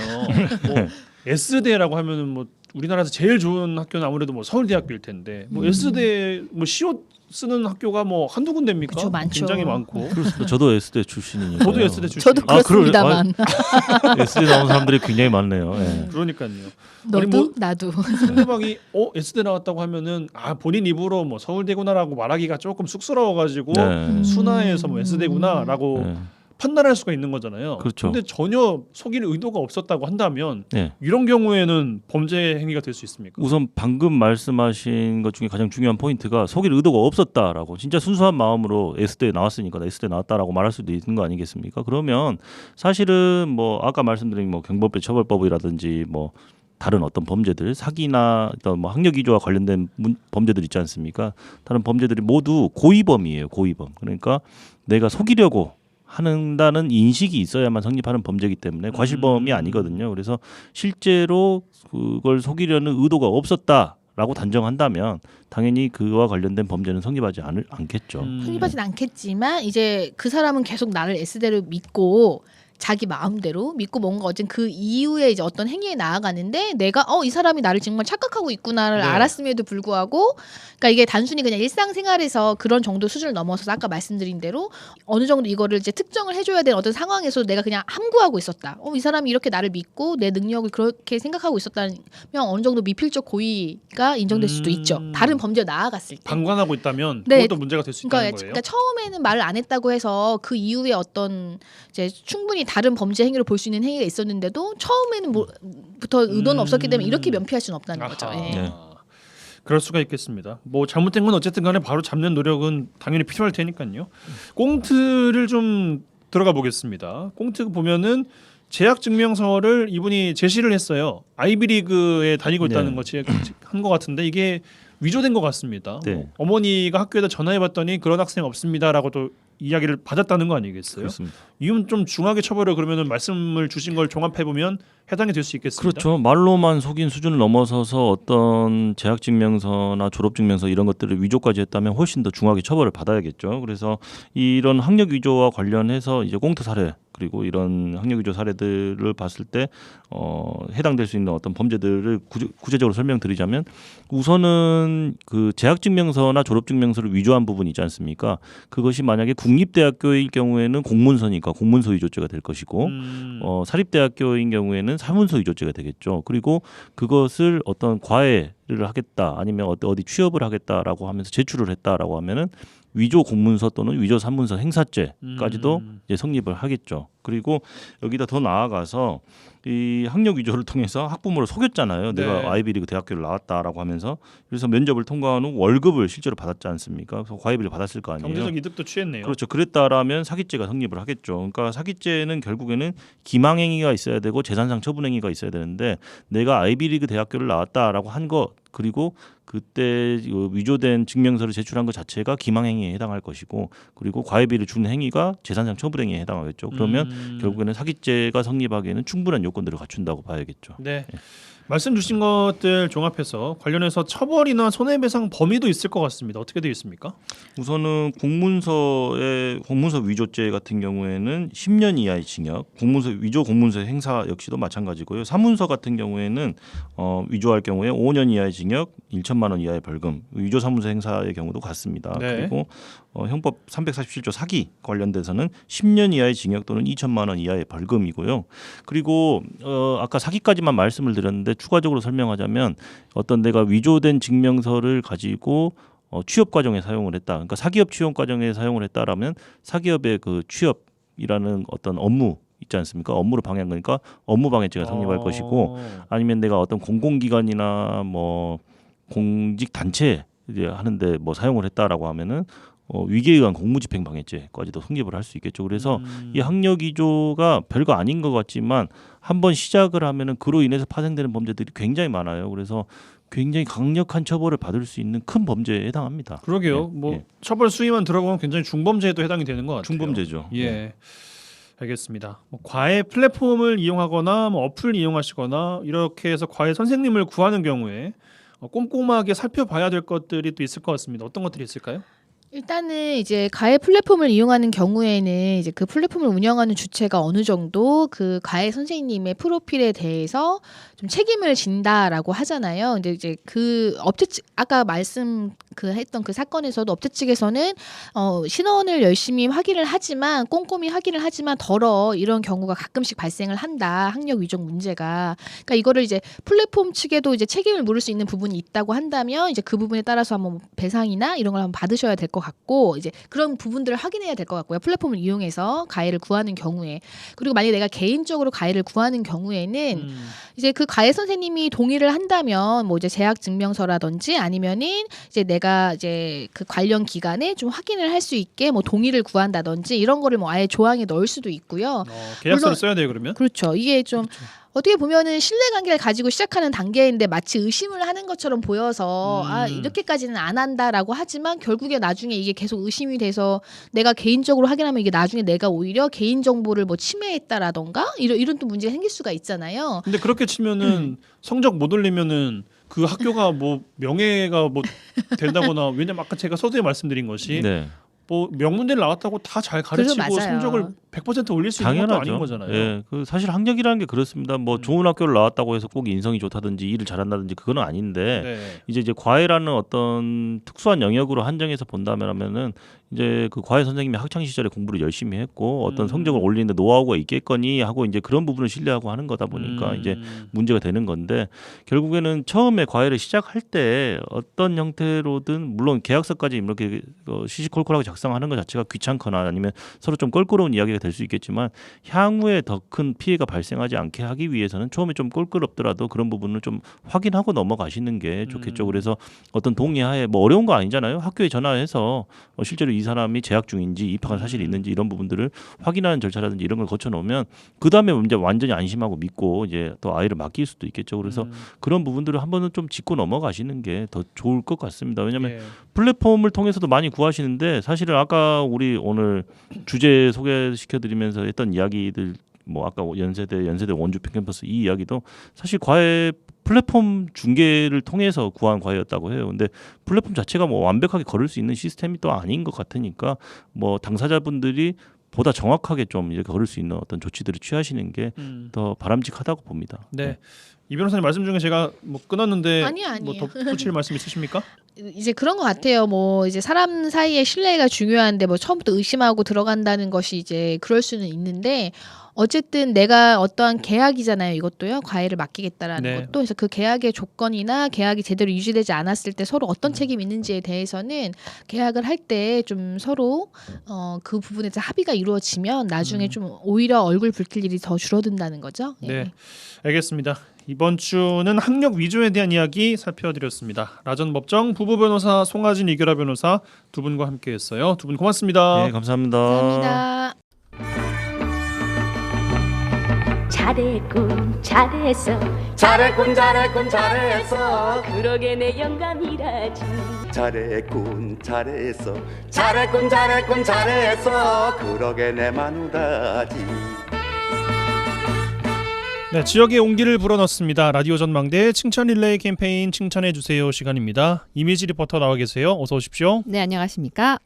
뭐 S대라고 하면은 뭐 우리나라에서 제일 좋은 학교는 아무래도 뭐 서울대학교일 텐데 뭐 S대 뭐 시옷 쓰는 학교가 뭐 한두 군데입니까? 그쵸, 많죠. 굉장히 많고. 그렇습니다. 저도 S대 출신이니까. 저도 S대 출신. 저도 그렇습니다만. S대 나온 사람들이 굉장히 많네요. 네. 그러니까요. 너도 나도. 상대방이 S대 나왔다고 하면은 본인 입으로 뭐 서울대구나라고 말하기가 조금 쑥스러워가지고 순화해서 뭐 S대구나라고 판단할 수가 있는 거잖아요. 그렇죠. 근데 전혀 속일 의도가 없었다고 한다면 이런 경우에는 범죄 행위가 될 수 있습니까? 우선 방금 말씀하신 것 중에 가장 중요한 포인트가 속일 의도가 없었다라고, 진짜 순수한 마음으로 S대에 나왔으니까 나 S대에 나왔다라고 말할 수도 있는 거 아니겠습니까? 그러면 사실은 뭐 아까 말씀드린 뭐 경범죄처벌법이라든지 뭐 다른 어떤 범죄들, 사기나 어떤 뭐 학력 위조와 관련된 범죄들 있지 않습니까? 다른 범죄들이 모두 고의범이에요. 고의범. 그러니까 내가 속이려고 한다는 인식이 있어야만 성립하는 범죄이기 때문에 과실범이 아니거든요. 그래서 실제로 그걸 속이려는 의도가 없었다라고 단정한다면 당연히 그와 관련된 범죄는 성립하지 않겠죠. 성립하진 않겠지만 이제 그 사람은 계속 나를 S대로 믿고 자기 마음대로 믿고 뭔가 어쨌든 그 이후에 이제 어떤 행위에 나아가는데 내가 이 사람이 나를 정말 착각하고 있구나를 네. 알았음에도 불구하고 그러니까 이게 단순히 그냥 일상생활에서 그런 정도 수준을 넘어서서 아까 말씀드린 대로 어느 정도 이거를 이제 특정을 해줘야 되는 어떤 상황에서 내가 그냥 함구하고 있었다. 이 사람이 이렇게 나를 믿고 내 능력을 그렇게 생각하고 있었다면 어느 정도 미필적 고의가 인정될 수도 있죠. 다른 범죄에 나아갔을 때. 방관하고 있다면 네. 그것도 문제가 될 수 있다는 거예요. 그러니까 처음에는 말을 안 했다고 해서 그 이후에 어떤 이제 충분히 다른 범죄 행위를 볼 수 있는 행위가 있었는데도 처음에는 부터 의도는 없었기 때문에 이렇게 면피할 수는 없다는 거죠. 아하. 예. 네. 그럴 수가 있겠습니다. 뭐 잘못된 건 어쨌든 간에 바로 잡는 노력은 당연히 필요할 테니까요. 꽁트를 좀 들어가 보겠습니다. 꽁트 보면은 재학 증명서를 이분이 제시를 했어요. 아이비리그에 다니고 있다는 네. 거 한 것 같은데 이게 위조된 것 같습니다. 네. 뭐 어머니가 학교에다 전화해봤더니 그런 학생 없습니다라고 또 이야기를 받았다는 거 아니겠어요? 그렇습니다. 이건 좀 중하게 처벌을 그러면은 말씀을 주신 걸 종합해 보면 해당이 될 수 있겠습니다. 그렇죠. 말로만 속인 수준을 넘어서서 어떤 재학증명서나 졸업증명서 이런 것들을 위조까지 했다면 훨씬 더 중하게 처벌을 받아야겠죠. 그래서 이런 학력 위조와 관련해서 이제 꽁트 사례 그리고 이런 학력 위조 사례들을 봤을 때 해당될 수 있는 어떤 범죄들을 구체적으로 설명드리자면 우선은 그 재학증명서나 졸업증명서를 위조한 부분이 있지 않습니까? 그것이 만약에 국립대학교일 경우에는 공문서니까 공문서 위조죄가 될 것이고 사립대학교인 경우에는 사문서 위조죄가 되겠죠. 그리고 그것을 어떤 과외를 하겠다 아니면 어디 취업을 하겠다라고 하면서 제출을 했다라고 하면은 위조 공문서 또는 위조 산문서 행사죄까지도 이제 성립을 하겠죠. 그리고 여기다 더 나아가서 이 학력 위조를 통해서 학부모를 속였잖아요. 네. 내가 아이비리그 대학교를 나왔다라고 하면서 그래서 면접을 통과한 후 월급을 실제로 받았지 않습니까? 그래서 과외비를 받았을 거 아니에요. 경제적 이득도 취했네요. 그렇죠. 그랬다라면 사기죄가 성립을 하겠죠. 그러니까 사기죄는 결국에는 기망행위가 있어야 되고 재산상 처분행위가 있어야 되는데 내가 아이비리그 대학교를 나왔다라고 한 것 그리고 그때 위조된 증명서를 제출한 것 자체가 기망행위에 해당할 것이고 그리고 과외비를 준 행위가 재산상 처분행위에 해당하겠죠. 그러면 결국에는 사기죄가 성립하기에는 충분한 요건들을 갖춘다고 봐야겠죠. 네. 말씀 주신 것들 종합해서 관련해서 처벌이나 손해배상 범위도 있을 것 같습니다. 어떻게 되어 있습니까? 우선은 공문서 위조죄 같은 경우에는 10년 이하의 징역, 위조 공문서 행사 역시도 마찬가지고요. 사문서 같은 경우에는 위조할 경우에 5년 이하의 징역, 1천만 원 이하의 벌금, 위조 사문서 행사의 경우도 같습니다. 네. 그리고 형법 347조 사기 관련돼서는 10년 이하의 징역 또는 2천만 원 이하의 벌금이고요. 그리고 아까 사기까지만 말씀을 드렸는데 추가적으로 설명하자면 어떤 내가 위조된 증명서를 가지고 취업 과정에 사용을 했다. 그러니까 사기업 취업 과정에 사용을 했다라면 사기업의 그 취업이라는 어떤 업무 있지 않습니까? 업무를 방해한 거니까 업무방해죄가 성립할 것이고 아니면 내가 어떤 공공기관이나 뭐 공직 단체 하는데 뭐 사용을 했다라고 하면은 위계에 의한 공무집행 방해죄까지도 성립을 할 수 있겠죠. 그래서 이 학력 위조가 별거 아닌 것 같지만 한번 시작을 하면은 그로 인해서 파생되는 범죄들이 굉장히 많아요. 그래서 굉장히 강력한 처벌을 받을 수 있는 큰 범죄에 해당합니다. 그러게요. 뭐 처벌 수위만 들어가면 굉장히 중범죄에도 해당이 되는 것 같아요. 중범죄죠. 예. 알겠습니다. 뭐 과외 플랫폼을 이용하거나 뭐 어플 이용하시거나 이렇게 해서 과외 선생님을 구하는 경우에 꼼꼼하게 살펴봐야 될 것들이 또 있을 것 같습니다. 어떤 것들이 있을까요? 일단은 이제 가해 플랫폼을 이용하는 경우에는 이제 그 플랫폼을 운영하는 주체가 어느 정도 그 가해 선생님의 프로필에 대해서 좀 책임을 진다라고 하잖아요. 근데 이제 그 업체 측 아까 말씀 했던 그 사건에서도 업체 측에서는 신원을 열심히 확인을 하지만 꼼꼼히 확인을 하지만 이런 경우가 가끔씩 발생을 한다. 학력 위조 문제가. 그러니까 이거를 이제 플랫폼 측에도 이제 책임을 물을 수 있는 부분이 있다고 한다면 이제 그 부분에 따라서 한번 배상이나 이런 걸 한번 받으셔야 될 것 같고 이제 그런 부분들을 확인해야 될 것 같고요. 플랫폼을 이용해서 가해를 구하는 경우에 그리고 만약에 내가 개인적으로 가해를 구하는 경우에는 이제 그 가해 선생님이 동의를 한다면 뭐 이제 재학 증명서라든지 아니면은 이제 내가 이제 그 관련 기관에 좀 확인을 할 수 있게 뭐 동의를 구한다든지 이런 거를 뭐 아예 조항에 넣을 수도 있고요. 계약서를 물론, 써야 돼요, 그러면? 그렇죠. 이게 좀 어떻게 보면은 신뢰관계를 가지고 시작하는 단계인데 마치 의심을 하는 것처럼 보여서 이렇게까지는 안 한다라고 하지만 결국에 나중에 이게 계속 의심이 돼서 내가 개인적으로 확인하면 이게 나중에 내가 오히려 개인 정보를 뭐 침해했다라던가 이런 또 문제가 생길 수가 있잖아요. 근데 그렇게 치면은 성적 못 올리면은 그 학교가 뭐 명예가 뭐 된다거나 왜냐면 아까 제가 서두에 말씀드린 것이 네. 뭐 명문대를 나왔다고 다 잘 가르치고 맞아요. 성적을 100% 올릴 수 있는 것도 당연하죠. 아닌 거잖아요. 예, 그 사실 학력이라는 게 그렇습니다. 뭐 좋은 학교를 나왔다고 해서 꼭 인성이 좋다든지 일을 잘한다든지 그거는 아닌데 네. 이제 과외라는 어떤 특수한 영역으로 한정해서 본다면은 이제 그 과외 선생님이 학창 시절에 공부를 열심히 했고 어떤 성적을 올리는데 노하우가 있겠거니 하고 이제 그런 부분을 신뢰하고 하는 거다 보니까 이제 문제가 되는 건데 결국에는 처음에 과외를 시작할 때 어떤 형태로든 물론 계약서까지 이렇게 시시콜콜하게 작성하는 것 자체가 귀찮거나 아니면 서로 좀 껄끄러운 이야기가 될 수 있겠지만 향후에 더 큰 피해가 발생하지 않게 하기 위해서는 처음에 좀 껄끄럽더라도 그런 부분을 좀 확인하고 넘어가시는 게 좋겠죠. 그래서 어떤 동의하에 뭐 어려운 거 아니잖아요. 학교에 전화해서 실제로 이 사람이 재학 중인지 입학한 사실이 있는지 이런 부분들을 확인하는 절차라든지 이런 걸 거쳐 놓으면 그 다음에 이제 완전히 안심하고 믿고 이제 또 아이를 맡길 수도 있겠죠. 그래서 그런 부분들을 한 번은 좀 짚고 넘어가시는 게 더 좋을 것 같습니다. 왜냐하면 예. 플랫폼을 통해서도 많이 구하시는데 사실은 아까 우리 오늘 주제 소개시켜드리면서 했던 이야기들 뭐 아까 연세대 원주평 캠퍼스 이 이야기도 사실 과외 플랫폼 중개를 통해서 구한 과외였다고 해요. 근데 플랫폼 자체가 뭐 완벽하게 걸을 수 있는 시스템이 또 아닌 것 같으니까 뭐 당사자분들이 보다 정확하게 좀 이렇게 걸을 수 있는 어떤 조치들을 취하시는 게 더 바람직하다고 봅니다. 네. 이 변호사님 말씀 중에 제가 뭐 끊었는데 아니에요. 뭐 덧붙일 말씀 있으십니까? 이제 그런 것 같아요. 뭐 이제 사람 사이의 신뢰가 중요한데 뭐 처음부터 의심하고 들어간다는 것이 이제 그럴 수는 있는데 어쨌든 내가 어떠한 계약이잖아요. 이것도요. 과외를 맡기겠다라는 네. 것도. 그래서 그 계약의 조건이나 계약이 제대로 유지되지 않았을 때 서로 어떤 책임이 있는지에 대해서는 계약을 할 때 좀 서로 그 부분에 대해서 합의가 이루어지면 나중에 좀 오히려 얼굴 붉힐 일이 더 줄어든다는 거죠. 예. 네. 알겠습니다. 이번 주는 학력 위조에 대한 이야기 살펴드렸습니다. 라전 법정 부부 변호사 송하진 이결아 변호사 두 분과 함께했어요. 두 분 고맙습니다. 네, 감사합니다. 감사합니다. 잘했군 잘했어 잘했군 잘했군 잘했어 그러게 내 영감이라지 잘했군 잘했어 잘했군 잘했군 잘했어 그러게 내 마누라지. 네, 지역의 온기를 불어넣습니다. 라디오 전망대 칭찬 릴레이 캠페인 칭찬해 주세요 시간입니다. 이미지 리포터 나와 계세요. 어서 오십시오. 네, 안녕하십니까?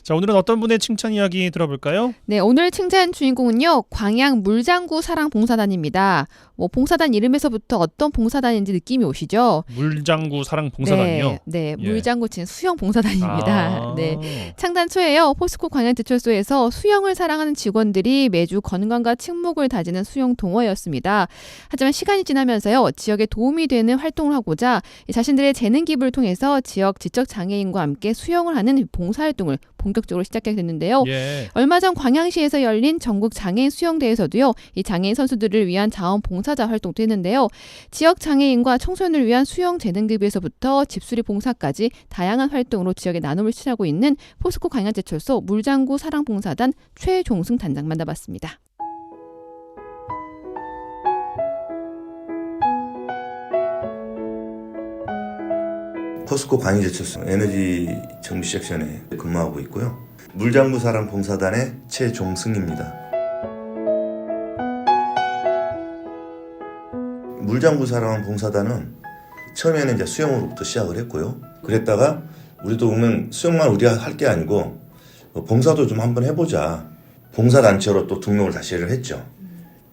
자, 오늘은 어떤 분의 칭찬 이야기 들어볼까요? 네, 오늘 칭찬 주인공은요. 광양 물장구 사랑봉사단입니다. 뭐 봉사단 이름에서부터 어떤 봉사단인지 느낌이 오시죠? 물장구 사랑봉사단이요. 네, 예. 물장구 친 수영 봉사단입니다. 아. 네. 창단 초에요. 포스코 광양제철소에서 수영을 사랑하는 직원들이 매주 건강과 침묵을 다지는 수영 동호회였습니다. 하지만 시간이 지나면서요. 지역에 도움이 되는 활동을 하고자 자신들의 재능 기부를 통해서 지역 지적 장애인과 함께 수영을 하는 봉사활동을 본격적으로 시작하게 됐는데요. 예. 얼마 전 광양시에서 열린 전국 장애인 수영대회에서도요. 이 장애인 선수들을 위한 자원봉사자 활동도 했는데요. 지역 장애인과 청소년을 위한 수영 재능기부에서부터 집수리 봉사까지 다양한 활동으로 지역에 나눔을 실하고 있는 포스코 광양제철소 물장구 사랑봉사단 최종승 단장 만나봤습니다. 포스코 광양제철소 에너지 정비 섹션에 근무하고 있고요. 물장구 사랑 봉사단의 최종승입니다. 물장구 사랑 봉사단은 처음에는 이제 수영으로부터 시작을 했고요. 그랬다가 우리도 오면 수영만 우리가 할 게 아니고 봉사도 좀 한번 해보자. 봉사단체로 또 등록을 다시 했죠.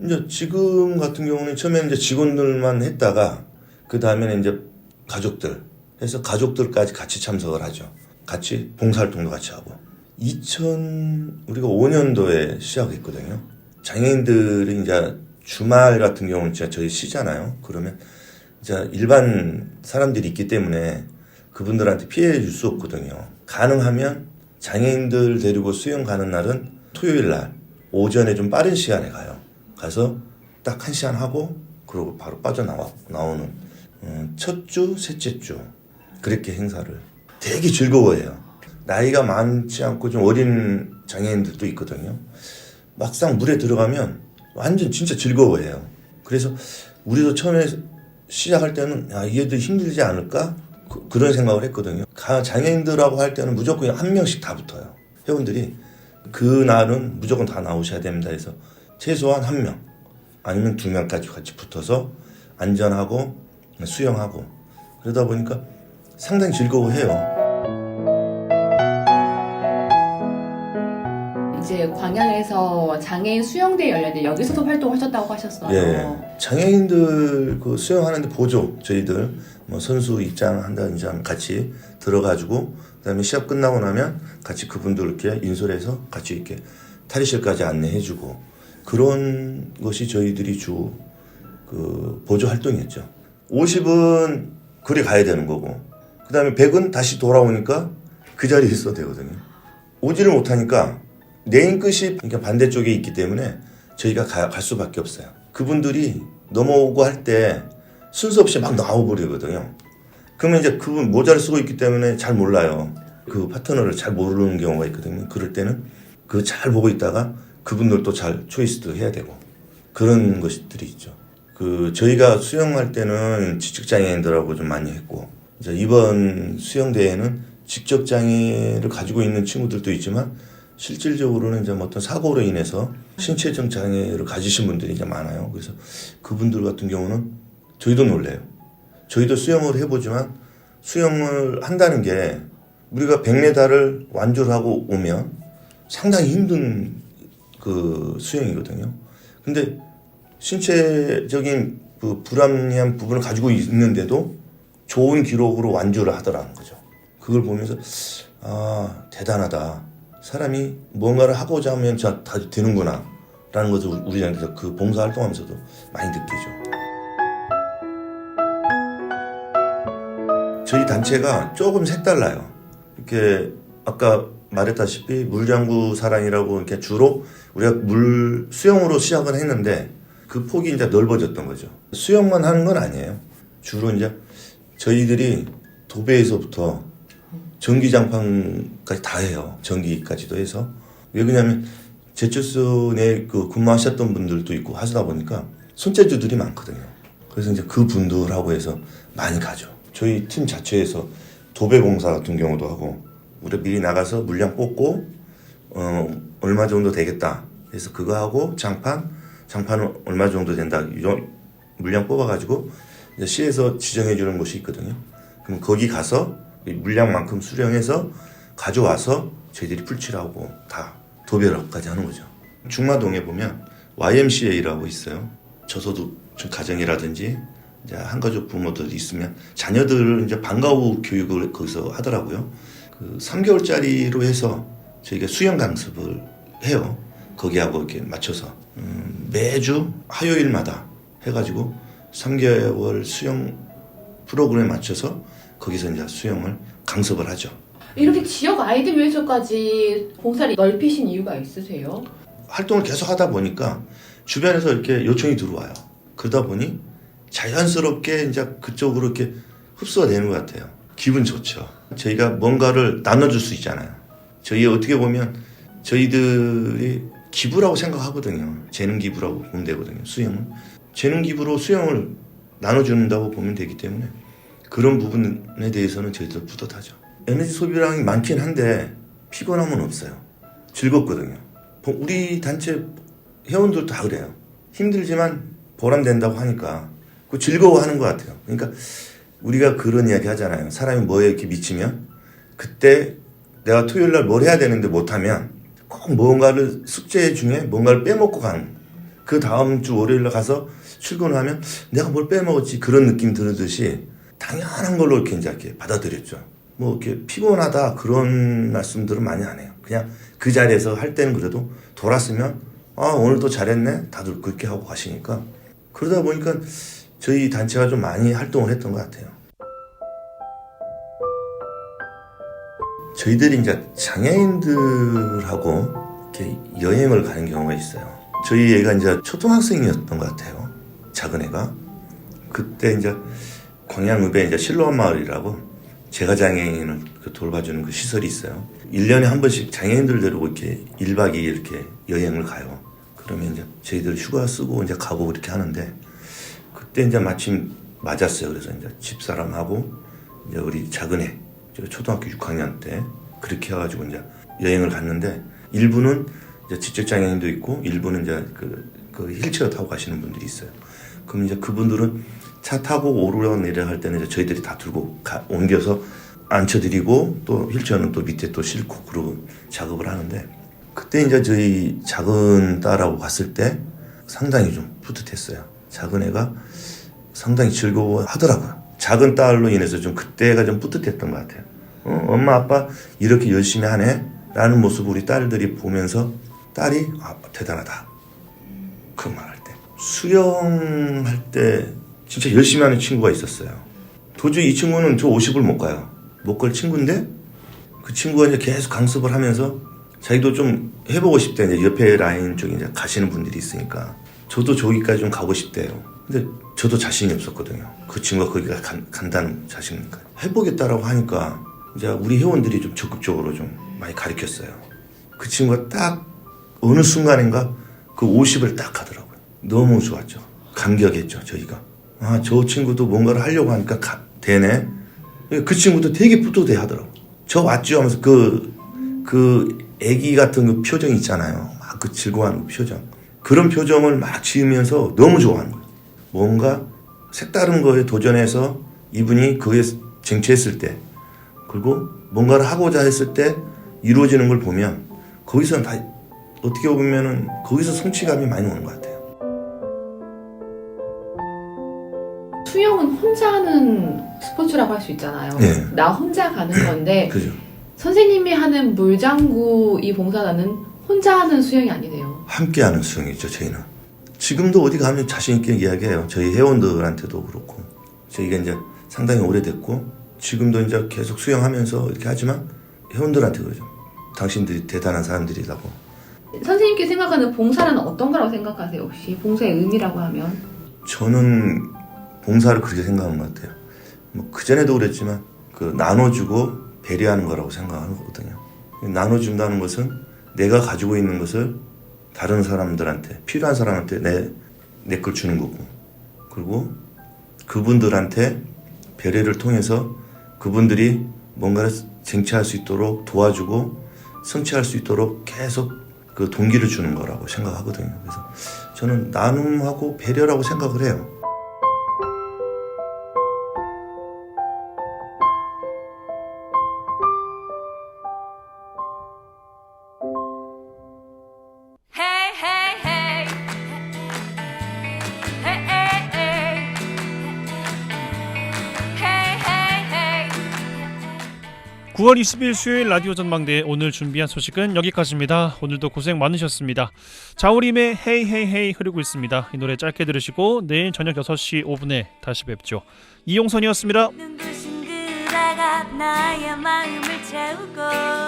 이제 지금 같은 경우는 처음에는 이제 직원들만 했다가 그 다음에는 이제 가족들 해서 가족들까지 같이 참석을 하죠. 같이 봉사활동도 같이 하고. 우리가 5년도에 시작했거든요. 장애인들이 이제 주말 같은 경우는 진짜 저희 쉬잖아요. 그러면 이제 일반 사람들이 있기 때문에 그분들한테 피해 줄 수 없거든요. 가능하면 장애인들 데리고 수영 가는 날은 토요일 날 오전에 좀 빠른 시간에 가요. 가서 딱 1시간 하고 그러고 바로 빠져나오는 첫 주, 셋째 주 그렇게 행사를 되게 즐거워해요. 나이가 많지 않고 좀 어린 장애인들도 있거든요. 막상 물에 들어가면 완전 진짜 즐거워해요. 그래서 우리도 처음에 시작할 때는 얘들 힘들지 않을까? 그런 생각을 했거든요. 장애인들하고 할 때는 무조건 한 명씩 다 붙어요. 회원들이 그날은 무조건 다 나오셔야 됩니다 해서 최소한 1명 아니면 2명까지 같이 붙어서 안전하고 수영하고 그러다 보니까 상당히 즐거워해요. 이제 광양에서 장애인 수영대 열렸는데 여기서도 활동하셨다고 하셨어요. 예, 장애인들 그 수영하는데 보조 저희들 뭐 선수 입장한다는 점 같이 들어가지고 그다음에 시합 끝나고 나면 같이 그분들 이렇게 인솔해서 같이 이렇게 탈의실까지 안내해주고 그런 것이 저희들이 주 그 보조 활동이었죠. 50은 그리 가야 되는 거고 그다음에 100은 다시 돌아오니까 그 자리에 있어도 되거든요. 오지를 못하니까 네임끝이 그러니까 반대쪽에 있기 때문에 저희가 갈 수밖에 없어요. 그분들이 넘어오고 할 때 순서 없이 막 나와버리거든요. 그러면 이제 그분 모자를 쓰고 있기 때문에 잘 몰라요. 그 파트너를 잘 모르는 경우가 있거든요. 그럴 때는 그 잘 보고 있다가 그분들도 잘 초이스도 해야 되고 그런 것들이 있죠. 그 저희가 수영할 때는 지적장애인들하고 좀 많이 했고 이제 이번 수영대회는 지적장애를 가지고 있는 친구들도 있지만 실질적으로는 이제 어떤 사고로 인해서 신체적 장애를 가지신 분들이 이제 많아요. 그래서 그분들 같은 경우는 저희도 놀래요. 저희도 수영을 해보지만 수영을 한다는 게 우리가 100m를 완주를 하고 오면 상당히 힘든 그 수영이거든요. 근데 신체적인 그 불합리한 부분을 가지고 있는데도 좋은 기록으로 완주를 하더라는 거죠. 그걸 보면서 아 대단하다. 사람이 뭔가를 하고자 하면 다 되는구나 라는 것을 우리한테서 그 봉사활동하면서도 많이 느끼죠. 저희 단체가 조금 색달라요. 이렇게 아까 말했다시피 물장구 사랑이라고 이렇게 주로 우리가 물 수영으로 시작을 했는데 그 폭이 이제 넓어졌던 거죠. 수영만 하는 건 아니에요. 주로 이제 저희들이 도배에서부터 전기장판까지 다 해요. 전기까지도 해서. 왜 그러냐면 제철소 내에 그 근무하셨던 분들도 있고 하시다 보니까 손재주들이 많거든요. 그래서 이제 그 분들하고 해서 많이 가죠. 저희 팀 자체에서 도배 공사 같은 경우도 하고 우리가 미리 나가서 물량 뽑고 얼마 정도 되겠다. 그래서 그거 하고 장판은 얼마 정도 된다. 물량 뽑아가지고 이제 시에서 지정해주는 곳이 있거든요. 그럼 거기 가서 물량만큼 수령해서 가져와서 저희들이 풀칠하고 다 도배까지 하는 거죠. 중마동에 보면 YMCA라고 있어요. 저소득 가정이라든지 이제 한가족 부모들 있으면 자녀들을 이제 방과 후 교육을 거기서 하더라고요. 그 3개월짜리로 해서 저희가 수영 강습을 해요. 거기하고 이렇게 맞춰서 매주 화요일마다 해가지고 3개월 수영 프로그램에 맞춰서 거기서 이제 수영을 강습을 하죠. 이렇게 지역 아이들 위해서까지 봉사를 넓히신 이유가 있으세요? 활동을 계속 하다 보니까 주변에서 이렇게 요청이 들어와요. 그러다 보니 자연스럽게 이제 그쪽으로 이렇게 흡수가 되는 것 같아요. 기분 좋죠. 저희가 뭔가를 나눠줄 수 있잖아요. 저희 어떻게 보면 저희들이 기부라고 생각하거든요. 재능 기부라고 보면 되거든요. 수영은 재능 기부로 수영을 나눠준다고 보면 되기 때문에 그런 부분에 대해서는 저희도 뿌듯하죠. 에너지 소비량이 많긴 한데 피곤함은 없어요. 즐겁거든요. 우리 단체 회원들도 다 그래요. 힘들지만 보람된다고 하니까 그 즐거워하는 것 같아요. 그러니까 우리가 그런 이야기 하잖아요. 사람이 뭐에 이렇게 미치면 그때 내가 토요일 날 뭘 해야 되는데 못하면 꼭 뭔가를 숙제 중에 뭔가를 빼먹고 가는 그 다음 주 월요일 날 가서 출근하면 내가 뭘 빼먹었지 그런 느낌 들듯이 당연한 걸로 이렇게 받아들였죠. 뭐 이렇게 피곤하다 그런 말씀들은 많이 안 해요. 그냥 그 자리에서 할 때는 그래도 돌았으면 아 오늘도 잘했네 다들 그렇게 하고 가시니까 그러다 보니까 저희 단체가 좀 많이 활동을 했던 것 같아요. 저희들이 이제 장애인들하고 이렇게 여행을 가는 경우가 있어요. 저희 애가 이제 초등학생이었던 것 같아요. 작은 애가. 그때 이제 광양읍에 이제 실로암 마을이라고 재가장애인을 돌봐주는 그 시설이 있어요. 1년에 한 번씩 장애인들 데리고 이렇게 1박 2일 이렇게 여행을 가요. 그러면 이제 저희들 휴가 쓰고 이제 가고 이렇게 하는데 그때 이제 마침 맞았어요. 그래서 이제 집사람하고 이제 우리 작은 애 초등학교 6학년 때 그렇게 해가지고 이제 여행을 갔는데 일부는 이제 지적장애인도 있고 일부는 이제 그 휠체어 타고 가시는 분들이 있어요. 그럼 이제 그분들은 차 타고 오르락내리락 할 때는 이제 저희들이 다 들고 옮겨서 앉혀드리고 또 휠체어는 또 밑에 또 싣고 그러고 작업을 하는데 그때 이제 저희 작은 딸하고 갔을 때 상당히 좀 뿌듯했어요. 작은 애가 상당히 즐거워하더라고요. 작은 딸로 인해서 좀 그때가 좀 뿌듯했던 것 같아요. 엄마 아빠 이렇게 열심히 하네 라는 모습을 우리 딸들이 보면서 딸이 대단하다 그 말할 때. 수영할 때 진짜 열심히 하는 친구가 있었어요. 도저히 이 친구는 저 50을 못 가요. 못 갈 친구인데 그 친구가 이제 계속 강습을 하면서 자기도 좀 해보고 싶대. 이제 옆에 라인 쪽에 이제 가시는 분들이 있으니까 저도 저기까지 좀 가고 싶대요. 근데 저도 자신이 없었거든요. 그 친구가 거기가 간다는 자신이니까. 해보겠다라고 하니까 이제 우리 회원들이 좀 적극적으로 좀 많이 가르쳤어요. 그 친구가 딱 어느 순간인가 그 50을 딱 하더라고요. 너무 좋았죠. 감격했죠, 저희가. 아, 저 친구도 뭔가를 하려고 하니까 되네. 그 친구도 되게 뿌듯해 하더라고요. 저 왔죠 하면서 그 애기 같은 그 표정 있잖아요. 막 그 즐거워하는 그 표정. 그런 표정을 막 지으면서 너무 좋아하는 거예요. 뭔가 색다른 거에 도전해서 이분이 거기에 쟁취했을 때, 그리고 뭔가를 하고자 했을 때 이루어지는 걸 보면 거기서 다 어떻게 보면은 거기서 성취감이 많이 오는 것 같아요. 수영은 혼자 하는 스포츠라고 할 수 있잖아요. 네. 나 혼자 가는 건데 그죠? 선생님이 하는 물장구 이 봉사단은 혼자 하는 수영이 아니네요. 함께하는 수영이죠, 저희는. 지금도 어디 가면 자신 있게 이야기해요. 저희 회원들한테도 그렇고. 저희가 이제 상당히 오래됐고 지금도 이제 계속 수영하면서 이렇게 하지만 회원들한테 그러죠. 당신들이 대단한 사람들이라고. 선생님께 생각하는 봉사란 어떤 거라고 생각하세요? 혹시 봉사의 의미라고 하면? 저는 봉사를 그렇게 생각하는 것 같아요. 뭐 그전에도 그랬지만 그 나눠주고 배려하는 거라고 생각하거든요. 나눠준다는 것은 내가 가지고 있는 것을 다른 사람들한테, 필요한 사람한테 내 걸 주는 거고, 그리고 그분들한테 배려를 통해서 그분들이 뭔가를 쟁취할 수 있도록 도와주고 성취할 수 있도록 계속 그 동기를 주는 거라고 생각하거든요. 그래서 저는 나눔하고 배려라고 생각을 해요. Hey, hey, hey. Hey, hey, hey. Hey, hey, hey. 9월 20일 수요일 라디오 전망대 오늘 준비한 소식은 여기까지입니다. 오늘도 고생 많으셨습니다. 자우림의 헤이 헤이 헤이 흐르고 있습니다. 이 노래 짧게 들으시고 내일 저녁 6시 5분에 다시 뵙죠. 이용선이었습니다. 눈부신 그라가 나의 마음을 채우고